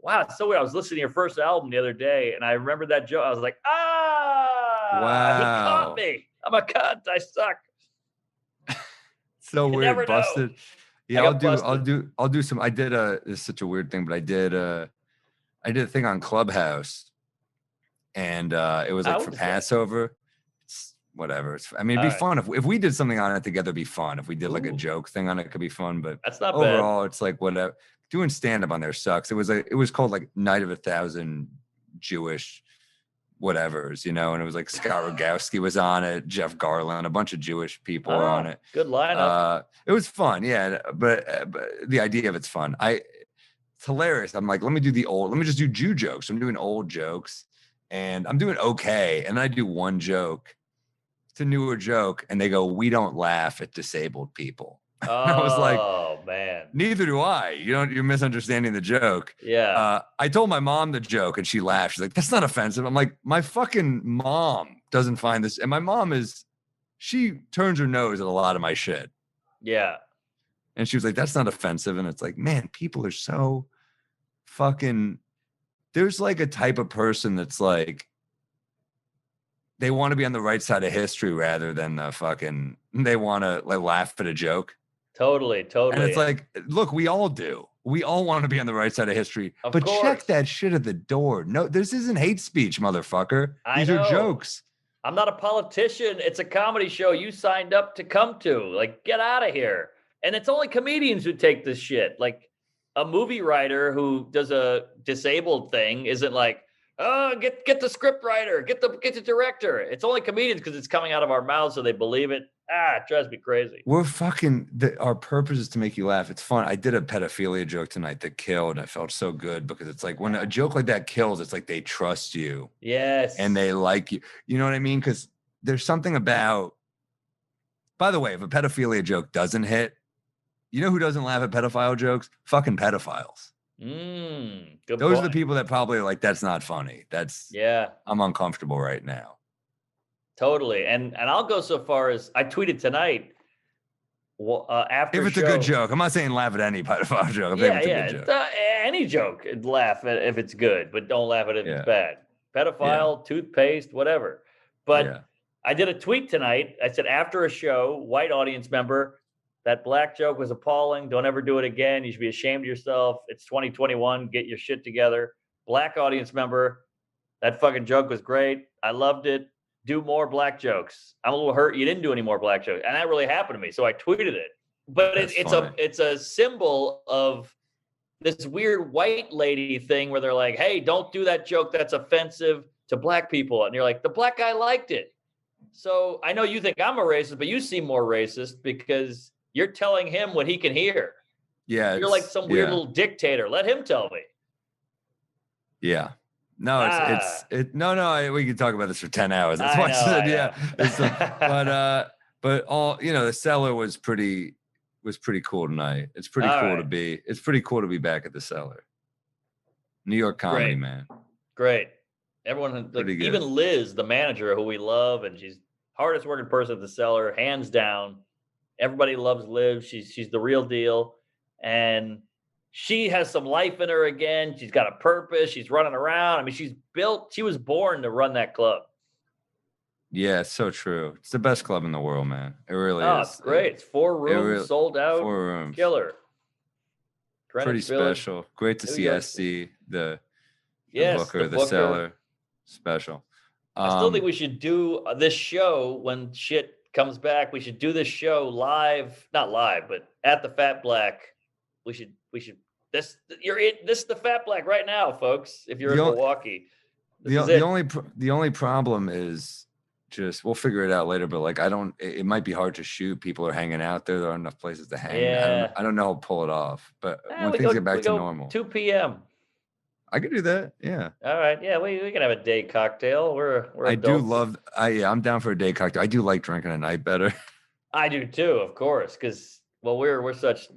wow, it's so weird. I was listening to your first album the other day, and I remembered that joke. I was like, wow, he caught me. I'm a cunt. I suck. So weird. Busted. Yeah, I'll do some. It's such a weird thing, but I did a thing on Clubhouse, and it was like for Passover. It's whatever. It'd be fun if we did something on it together. It'd be fun if we did like a joke thing on it. It could be fun, but that's not overall. Bad. It's like whatever. Doing stand up on there sucks. It was called like Night of 1,000 Jewish whatevers, and it was like Scott Rogowski was on it, Jeff Garland, a bunch of Jewish people were on it. Good lineup. It was fun, yeah, but the idea of it's fun. It's hilarious. I'm like, let me just do Jew jokes. I'm doing old jokes, and I'm doing okay. And then I do one joke, it's a newer joke, and they go, "We don't laugh at disabled people." I was like, oh man, neither do I. You're misunderstanding the joke. Yeah. I told my mom the joke and she laughed. She's like, that's not offensive. I'm like, my fucking mom doesn't find this. And my mom she turns her nose at a lot of my shit. Yeah. And she was like, that's not offensive. And it's like, man, people are so fucking, there's like a type of person that's like, they want to be on the right side of history rather than the fucking, they want to like laugh at a joke. Totally. And it's like, look, we all do. We all want to be on the right side of history, Of but check course. that shit at the door. No, this isn't hate speech, motherfucker. I These know. are jokes. I'm not a politician. It's a comedy show you signed up to come to. Like, get out of here. And it's only comedians who take this shit. Like, a movie writer who does a disabled thing isn't like, oh, get the script writer, get the director. It's only comedians because it's coming out of our mouths, so they believe it. It drives me crazy. We're fucking, our purpose is to make you laugh. It's fun. I did a pedophilia joke tonight that killed. And I felt so good because it's like when a joke like that kills, it's like they trust you. Yes. And they like you. You know what I mean? Because there's something about, by the way, if a pedophilia joke doesn't hit, you know who doesn't laugh at pedophile jokes? Fucking pedophiles. Good Those are the point. people that probably are like, that's not funny. Yeah. I'm uncomfortable right now. Totally. And I'll go so far as I tweeted tonight after If it's a good joke, I'm not saying laugh at any pedophile joke. If it's a good joke. Any joke, laugh at if it's good, but don't laugh at it if it's bad. Pedophile, toothpaste, whatever. But I did a tweet tonight. I said, after a show, white audience member, that black joke was appalling. Don't ever do it again. You should be ashamed of yourself. It's 2021. Get your shit together. Black audience member, that fucking joke was great. I loved it. Do more black jokes. I'm a little hurt you didn't do any more black jokes. And that really happened to me. So I tweeted it. But it's a symbol of this weird white lady thing where they're like, hey, don't do that joke. That's offensive to black people. And you're like, the black guy liked it. So I know you think I'm a racist, but you seem more racist because you're telling him what he can hear. Yeah. You're like some weird little dictator. Let him tell me. Yeah. No, we could talk about this for 10 hours. That's why I said, but all, the Cellar was pretty cool tonight. It's pretty cool to be back at the Cellar. New York comedy, man. Great. Everyone, like, even Liz, the manager who we love, and she's hardest working person at the Cellar, hands down. Everybody loves Liv. She's the real deal. And she has some life in her again. She's got a purpose. She's running around. I mean, she was born to run that club. Yeah, it's so true. It's the best club in the world, man. It really is. It's great. It's 4 rooms, sold out. 4 rooms. Killer. Pretty special. Great to see SC, the Booker, the Cellar. Special. I still think we should do this show when shit comes back. We should do this show live, not live, but at the Fat Black. We should. This is the Fat Black right now, folks. If you're in Milwaukee, the only problem is just we'll figure it out later. But like it might be hard to shoot. People are hanging out there. There aren't enough places to hang. Yeah. I don't know how to pull it off. But when things get back to normal, 2 p.m. I could do that. Yeah. All right. Yeah, we can have a day cocktail. We're adults. I'm down for a day cocktail. I do like drinking at night better. I do too, of course, because we're such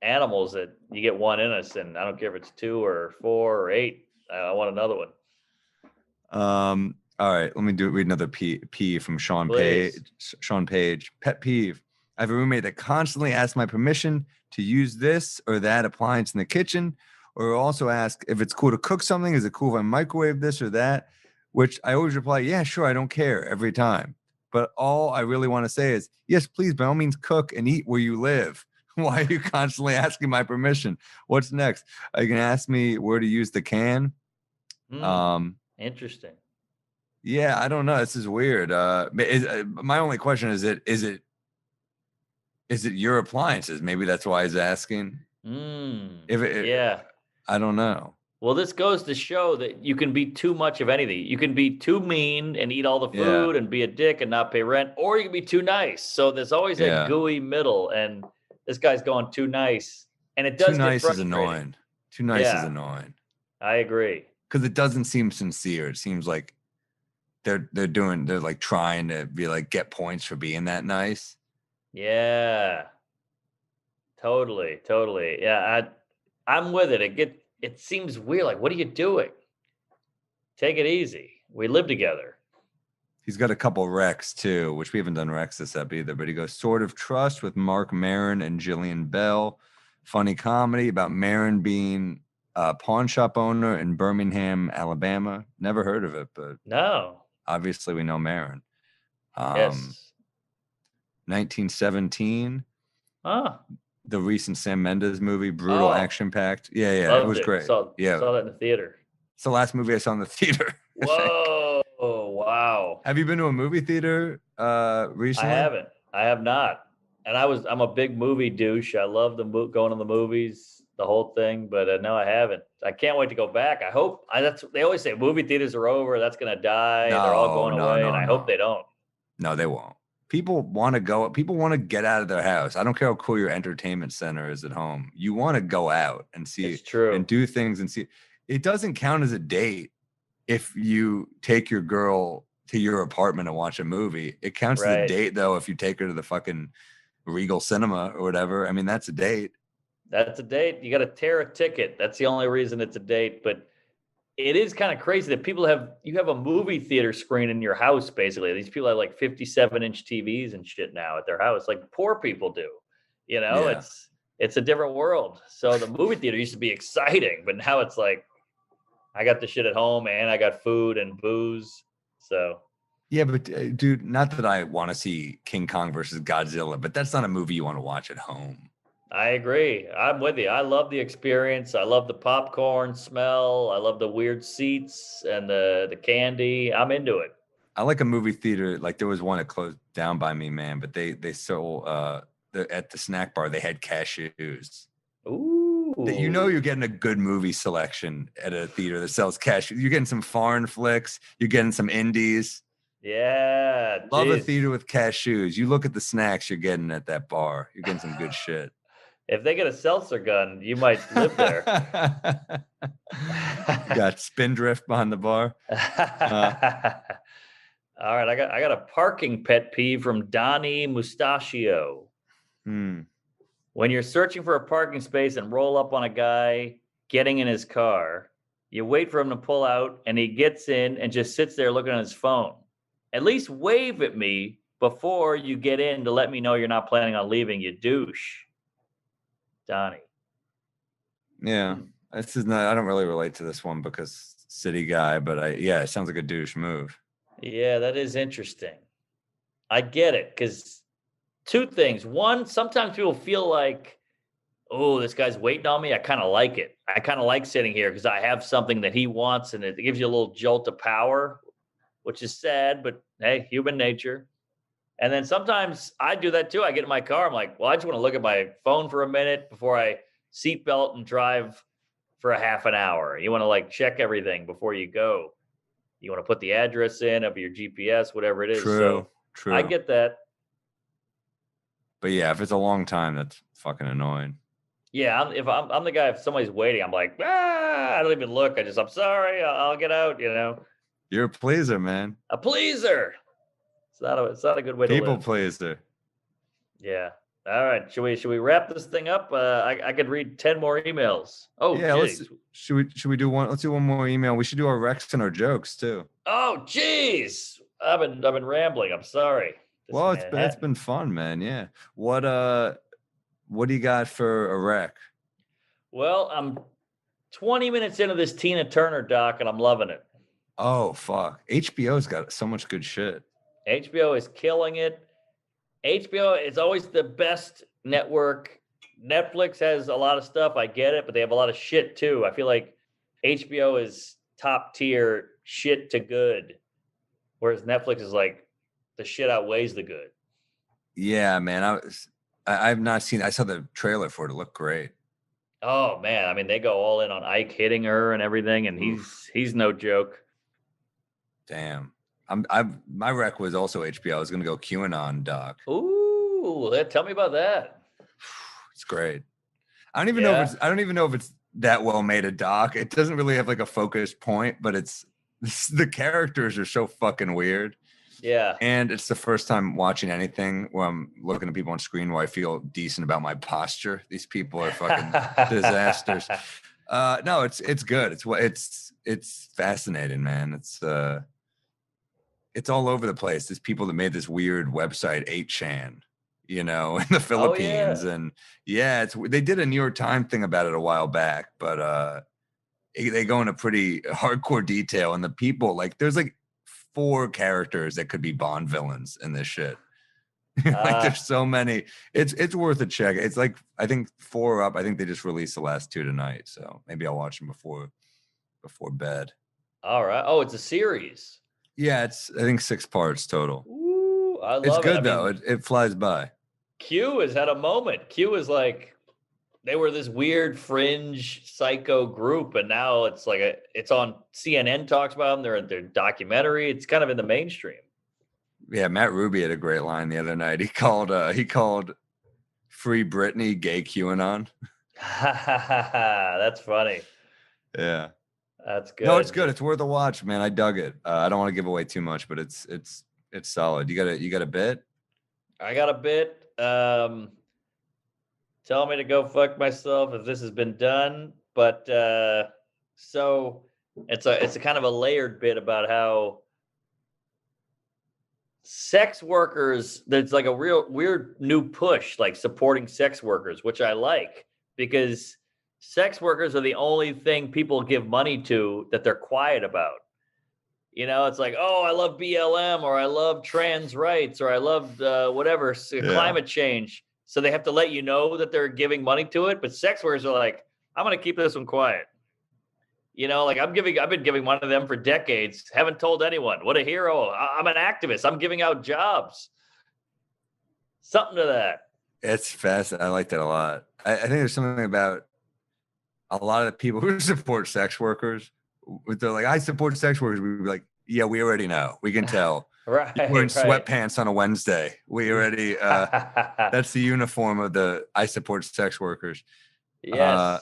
animals that you get one in us, and I don't care if it's 2 or 4 or 8. I want another one. All right. Let me read another P from Sean Page. Sean Page. Pet peeve. I have a roommate that constantly asks my permission to use this or that appliance in the kitchen. Or also ask if it's cool to cook something. Is it cool if I microwave this or that? Which I always reply, yeah, sure, I don't care every time. But all I really want to say is, yes, please, by all means, cook and eat where you live. Why are you constantly asking my permission? What's next? Are you going to ask me where to use the can? Interesting. Yeah, I don't know. This is weird. My only question is it your appliances? Maybe that's why he's asking. I don't know. Well, this goes to show that you can be too much of anything. You can be too mean and eat all the food and be a dick and not pay rent, or you can be too nice. So there's always a gooey middle, and this guy's going too nice, and it does. Too nice is annoying. Too nice is annoying. I agree, because it doesn't seem sincere. It seems like they're like trying to be like get points for being that nice. Yeah. Totally. Yeah, I'm with it. It seems weird. Like, what are you doing? Take it easy. We live together. He's got a couple Recs too, which we haven't done Recs this up either. But he goes Sort of Trust with Mark Maron and Jillian Bell. Funny comedy about Maron being pawn shop owner in Birmingham, Alabama. Never heard of it, but No. obviously we know Marin. Yes. 1917, Ah, the recent Sam Mendes movie, brutal, oh, action-packed. Yeah, it loved was it. great. Saw Yeah, that in the theater. it's the last movie I saw in the theater. I think. Whoa! Wow. Have you been to a movie theater I recently? haven't. I have not. And I'm a big movie douche. I love going to the movies, the whole thing. But no, I haven't. I can't wait to go back. I hope. They always say movie theaters are over. That's gonna die. They're all No, going no, away, and no, I hope no. they don't. No, they won't. People want to go. People want to get out of their house. I don't care how cool your entertainment center is at home. You want to go out and see It's true. and do things and see. It doesn't count as a date if you take your girl to your apartment and watch a movie. It counts as a Right. date though if you take her to the fucking Regal Cinema or whatever. I mean, that's a date. That's a date. You got to tear a ticket. That's the only reason it's a date. But it is kind of crazy that you have a movie theater screen in your house. Basically, these people have like 57-inch TVs and shit now at their house, like poor people do. Yeah. It's a different world. So the movie theater used to be exciting, but now it's like I got the shit at home and I got food and booze. So Yeah, but dude, not that I want to see King Kong versus Godzilla, but that's not a movie you want to watch at home. I agree. I'm with you. I love the experience. I love the popcorn smell. I love the weird seats and the candy. I'm into it. I like a movie theater. Like there was one that closed down by me, man. But they sold at the snack bar they had cashews. Ooh. You know you're getting a good movie selection at a theater that sells cashews. You're getting some foreign flicks. You're getting some indies. Yeah. Love a geez. theater with cashews. You look at the snacks you're getting at that bar. You're getting some good shit. If they get a seltzer gun, you might live there. You got Spindrift behind the bar. All right, I got a parking pet peeve from Donnie Mustachio. Hmm. When you're searching for a parking space and roll up on a guy getting in his car, you wait for him to pull out and he gets in and just sits there looking at his phone. At least wave at me before you get in to let me know you're not planning on leaving, you douche. Donnie. Yeah, this is not. I don't really relate to this one because city guy, but it sounds like a douche move. Yeah, that is interesting. I get it because two things. One, sometimes people feel like, oh, this guy's waiting on me. I kind of like it. I kind of like sitting here because I have something that he wants and it gives you a little jolt of power, which is sad, but hey, human nature. And then sometimes I do that too. I get in my car. I'm like, well, I just want to look at my phone for a minute before I seatbelt and drive for a half an hour. You want to like check everything before you go. You want to put the address in of your GPS, whatever it is. True. I get that. But yeah, if it's a long time, that's fucking annoying. Yeah, I'm the guy. If somebody's waiting, I'm like, I don't even look. I'm sorry. I'll get out. You're a pleaser, man. A pleaser. It's not a good way to People live. pleaser. Yeah. All right. Should we wrap this thing up? I could read 10 more emails. Oh, yeah. geez. Should we do one? Let's do one more email. We should do our Rex and our jokes too. Oh, geez. I've been rambling. I'm sorry. Well, it's been fun, man. Yeah. What do you got for a rec? Well, I'm 20 minutes into this Tina Turner doc and I'm loving it. Oh fuck. HBO's got so much good shit. HBO is killing it. HBO is always the best network. Netflix has a lot of stuff. I get it, but they have a lot of shit too. I feel like HBO is top tier shit to good, whereas Netflix is like the shit outweighs the good. Yeah, man. I've not seen. I saw the trailer for it. It looked great. Oh man, I mean they go all in on Ike hitting her and everything, and he's no joke. Damn. My rec was also HBO. I was gonna go QAnon doc. Ooh, tell me about that. It's great. I don't even know if it's that well made a doc. It doesn't really have like a focused point, but the characters are so fucking weird. Yeah. And it's the first time watching anything where I'm looking at people on screen where I feel decent about my posture. These people are fucking disasters. No, it's good. It's fascinating, man. It's all over the place. There's people that made this weird website, 8chan, in the Philippines. Oh, yeah. And yeah, they did a New York Times thing about it a while back, but they go into pretty hardcore detail, and the people, like, there's like 4 characters that could be Bond villains in this shit. Like, there's so many. It's worth a check. It's like, I think 4 are up. I think they just released the last 2 tonight, so maybe I'll watch them before bed. All right. Oh, it's a series. Yeah, it's, I think 6 parts total. Ooh, I love It's it. good I though. mean, It flies by. Q has had a moment. Q is like, they were this weird fringe psycho group, and now it's like it's on CNN talks about them. They're in their documentary. It's kind of in the mainstream. Yeah, Matt Ruby had a great line the other night. He called Free Britney gay QAnon. That's funny. Yeah. That's good. No, it's good. It's worth a watch, man. I dug it. I don't want to give away too much, but it's solid. You got a bit? I got a bit. Tell me to go fuck myself if this has been done. But so it's a kind of a layered bit about how sex workers, there's like a real weird new push, like supporting sex workers, which I like, because sex workers are the only thing people give money to that they're quiet about. You know, it's like, oh, I love BLM, or I love trans rights, or I love whatever, climate change. So they have to let you know that they're giving money to it. But sex workers are like, I'm going to keep this one quiet. You know, like I've been giving money to them for decades. Haven't told anyone. What a hero. I'm an activist. I'm giving out jobs. Something to that. It's fast. I like that a lot. I think there's something about a lot of the people who support sex workers. They're like, I support sex workers. We'd be like, yeah, we already know. We can tell. Right. You're wearing sweatpants on a Wednesday. We already, that's the uniform of the I support sex workers. Yes.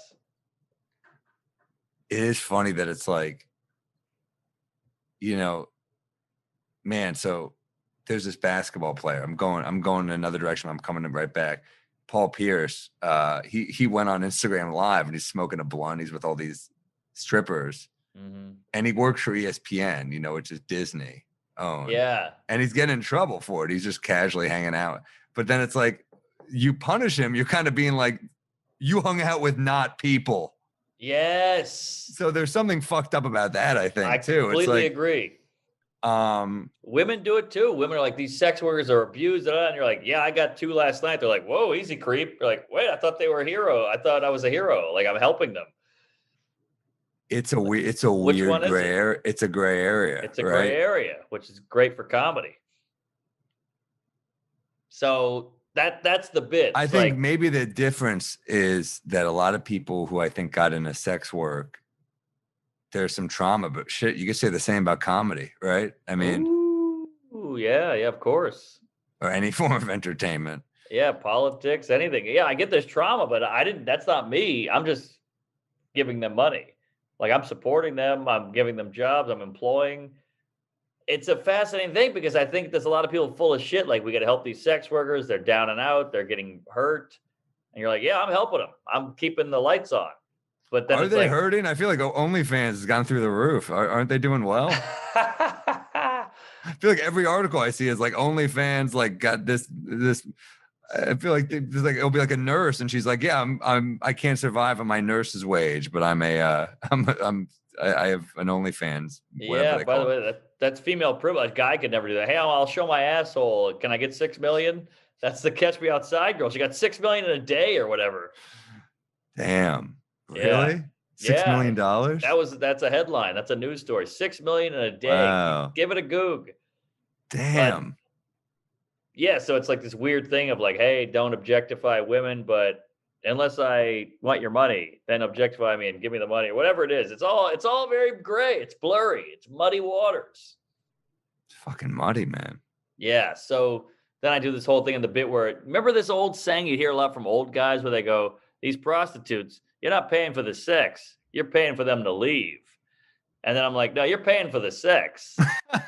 It is funny that it's like, you know, man, so there's this basketball player. I'm going in another direction. I'm coming right back. Paul Pierce, he went on Instagram Live and he's smoking a blunt. He's with all these strippers. Mm-hmm. And he works for ESPN, you know, which is Disney owned. Yeah. And he's getting in trouble for it. He's just casually hanging out. But then it's like, you punish him, you're kind of being like, you hung out with not people. Yes. So there's something fucked up about that, I think, too. Completely agree. Women do it too. Women are like, these sex workers are abused, and you're like, yeah, I got 2 last night. They're like, whoa, easy creep. You're like, wait, I thought they were a hero. I thought I was a hero. Like, I'm helping them. It's a weird gray area. It's a gray area. It's a gray area, which is great for comedy. So that's the bit. I think maybe the difference is that a lot of people who I think got into sex work, there's some trauma, but shit, you could say the same about comedy, right? I mean, ooh, yeah, of course. Or any form of entertainment. Yeah, politics, anything. Yeah, I get this trauma, but that's not me. I'm just giving them money. Like, I'm supporting them. I'm giving them jobs. I'm employing. It's a fascinating thing because I think there's a lot of people full of shit. Like, we got to help these sex workers. They're down and out. They're getting hurt. And you're like, yeah, I'm helping them. I'm keeping the lights on. But then are they hurting? I feel like OnlyFans has gone through the roof. Aren't they doing well? I feel like every article I see is like OnlyFans, like got this. I feel like it'll be like a nurse, and she's like, "Yeah, I can't survive on my nurse's wage, but I have an OnlyFans." Yeah. By the way, that's female privilege. A guy could never do that. Hey, I'll show my asshole. Can I get $6 million? That's the Catch Me Outside girl. She got $6 million in a day or whatever. Damn. Really? Yeah. $6 million? That's a headline. That's a news story. $6 million in a day. Wow. Give it a goog. Damn. Yeah, so it's like this weird thing of like, hey, don't objectify women, but unless I want your money, then objectify me and give me the money or whatever it is. It's all very gray. It's blurry. It's muddy waters. It's fucking muddy, man. Yeah. So then I do this whole thing in the bit where, remember this old saying you hear a lot from old guys where they go, these prostitutes, you're not paying for the sex. You're paying for them to leave. And then I'm like, no, you're paying for the sex.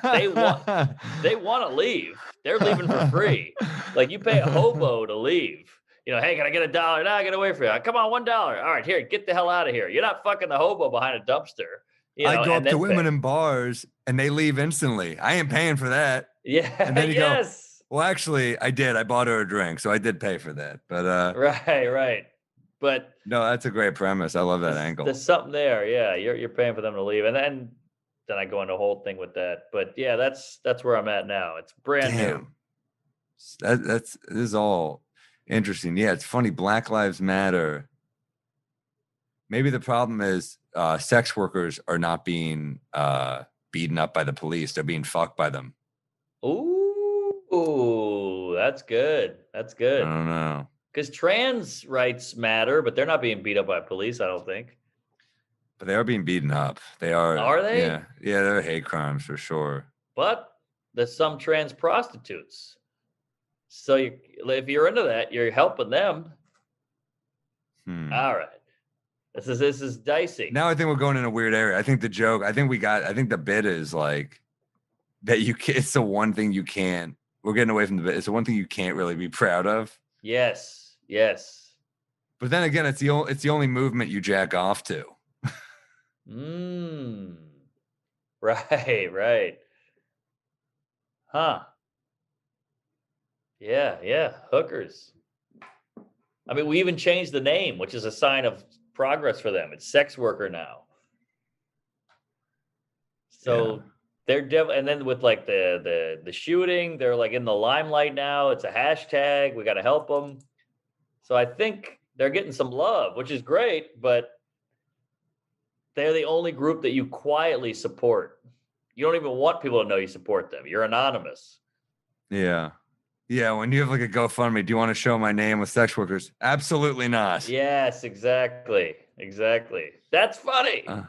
They want to leave. They're leaving for free. Like, you pay a hobo to leave. You know, hey, can I get $1? No, I get away from you. Come on, $1. All right, here, get the hell out of here. You're not fucking the hobo behind a dumpster. You know, I go up to women in bars and they leave instantly. I ain't paying for that. Yeah. And then you go, well, actually, I did. I bought her a drink, so I did pay for that. But right. But No, that's a great premise. I love that there's, angle. there's something there. Yeah, you're paying for them to leave, and then I go into a whole thing with that. But yeah, that's where I'm at now. It's brand new. Damn. This is all interesting. Yeah, it's funny. Black Lives Matter. Maybe the problem is sex workers are not being beaten up by the police. They're being fucked by them. Ooh, that's good. That's I good. don't know. Because trans rights matter, but they're not being beat up by police, I don't think. But they are being beaten up. They are. Are they? Yeah. Yeah, they're hate crimes for sure. But there's some trans prostitutes. So if you're into that, you're helping them. All right. This is dicey. Now I think we're going in a weird area. I think the joke, I think the bit is like that it's the one thing you can't, we're getting away from the bit. It's the one thing you can't really be proud of. Yes. Yes. But then again, it's the only movement you jack off to. Right, right. Huh. Yeah. Hookers. I mean, we even changed the name, which is a sign of progress for them. It's sex worker now. So they're and then with like the shooting, they're like in the limelight now. It's a hashtag. We got to help them. So I think they're getting some love, which is great, but they're the only group that you quietly support. You don't even want people to know you support them. You're anonymous. Yeah. Yeah, when you have like a GoFundMe, do you want to show my name with sex workers? Absolutely not. Yes, exactly. That's funny. All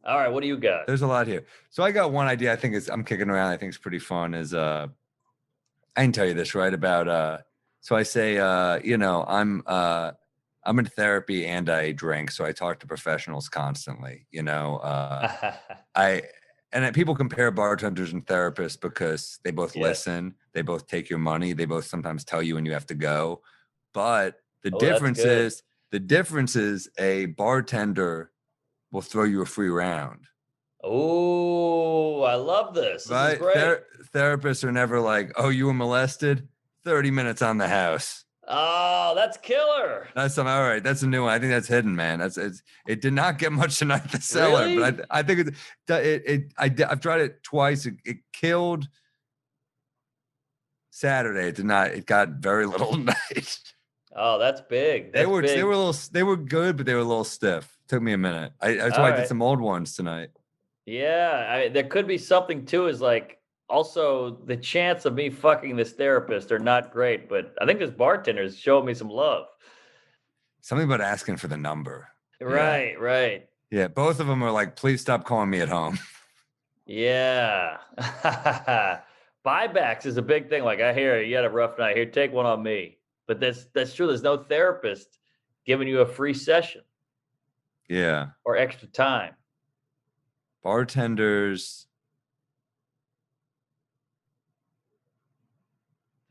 right, what do you got? There's a lot here. So I got one idea I'm kicking around, I think is pretty fun, is I can tell you this, right? About so I say I'm in therapy and I drink, so I talk to professionals constantly, people compare bartenders and therapists because they both listen, they both take your money, they both sometimes tell you when you have to go. But the difference is a bartender will throw you a free round. Oh, I love this. This is great. Therapists are never like, oh, you were molested? 30 minutes on the house. Oh, that's killer. All right. That's a new one. I think that's hidden, man. It did not get much tonight at the cellar, Really? but I think I've tried it twice. It killed Saturday. It did not. It got very little tonight. Oh, that's big. They were good, but they were a little stiff. Took me a minute. That's why I did some old ones tonight. Yeah, there could be something too. Is like also the chance of me fucking this therapist are not great, but I think this bartender is showing me some love. Something about asking for the number. Right. Yeah, both of them are like, please stop calling me at home. Yeah. Buybacks is a big thing. Like, I hear you had a rough night. Here, take one on me. But that's true. There's no therapist giving you a free session. Yeah. Or extra time. Bartenders,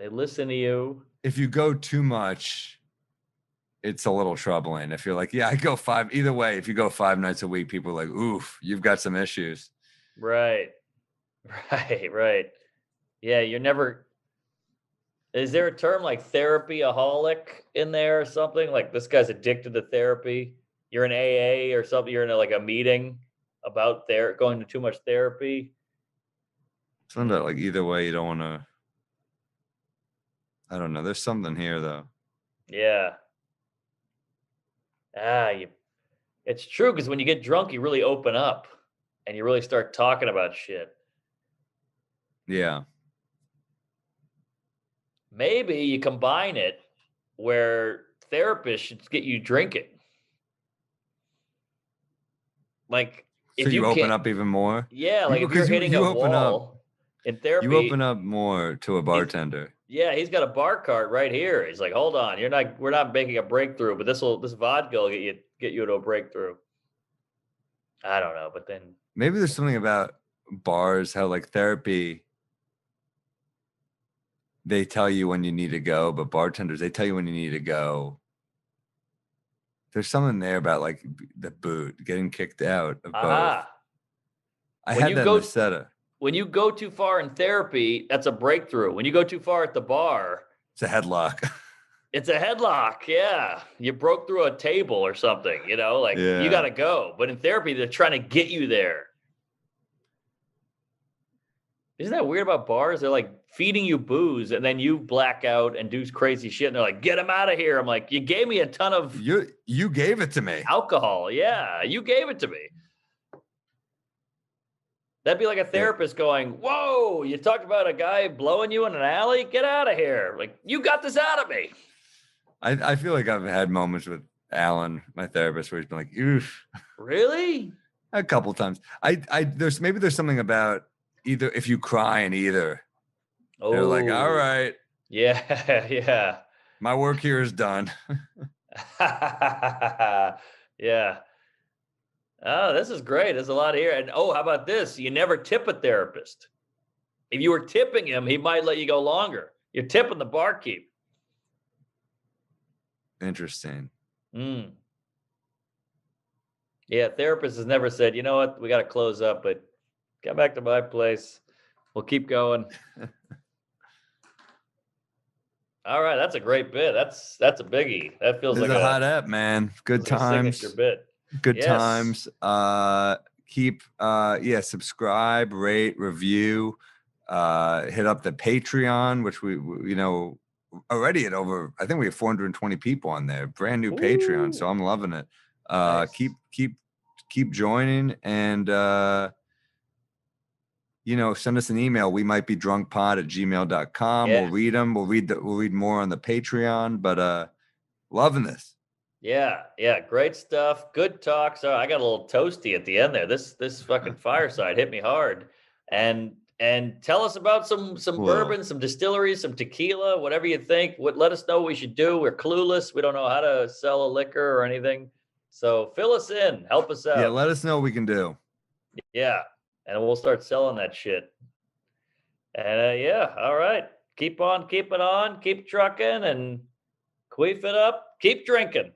they listen to you. If you go too much, it's a little troubling. If you're like, yeah, I go 5. Either way, if you go 5 nights a week, people are like, oof, you've got some issues. Right. Yeah, you're never. Is there a term like therapy-aholic in there or something? Like this guy's addicted to therapy. You're in AA or something. You're in a meeting about going to too much therapy. Something about like either way, you don't want to. I don't know. There's something here though. Yeah. It's true because when you get drunk, you really open up and you really start talking about shit. Yeah. Maybe you combine it where therapists should get you drinking. Like so you open up even more? Yeah, like if you're hitting a wall in therapy. You open up more to a bartender. Yeah, he's got a bar cart right here. He's like, hold on, we're not making a breakthrough, but this vodka will get you to a breakthrough. I don't know, but then maybe there's something about bars, how like therapy, they tell you when you need to go, but bartenders, they tell you when you need to go. There's something there about like the boot, getting kicked out of both. I had that in the setup. When you go too far in therapy, that's a breakthrough. When you go too far at the bar, it's a headlock. It's a headlock. Yeah. You broke through a table or something, you Yeah. got to go. But in therapy, they're trying to get you there. Isn't that weird about bars? They're like feeding you booze and then you black out and do crazy shit. And they're like, get him out of here. I'm like, you gave me a ton of You gave it to me. alcohol. Yeah. You gave it to me. That'd be like a therapist going, whoa, you talked about a guy blowing you in an alley? Get out of here. Like, you got this out of me. I feel like I've had moments with Alan, my therapist, where he's been like, oof. Really? A couple times. There's something about either if you cry in either, they're like, all Oh, right, yeah. Yeah. my work here is done. Yeah. Oh, this is great. There's a lot here. And how about this? You never tip a therapist. If you were tipping him, he might let you go longer. You're tipping the barkeep. Interesting. Mm. Yeah, therapist has never said, you know what, we got to close up, but come back to my place. We'll keep going. All right, that's a great bit. That's a biggie. That feels This like is a hot app, man. Good feels like a times. signature bit. Good Yes. times. Keep subscribe, rate, review, hit up the Patreon, which we already at over, I think we have 420 people on there, brand new Patreon. So Ooh. I'm loving it. Nice. Keep joining and send us an email. We might be drunkpod@gmail.com. Yeah. We'll read them. We'll read more on the Patreon, but loving this. Yeah, great stuff. Good talk. So I got a little toasty at the end there. This fucking fireside hit me hard. And tell us about some Whoa. bourbon, some distilleries, some tequila, whatever you think. Let us know what we should do. We're clueless. We don't know how to sell a liquor or anything. So fill us in. Help us out. Yeah, let us know what we can do. Yeah, and we'll start selling that shit. And all right. Keep on keeping on. Keep trucking and queef it up. Keep drinking.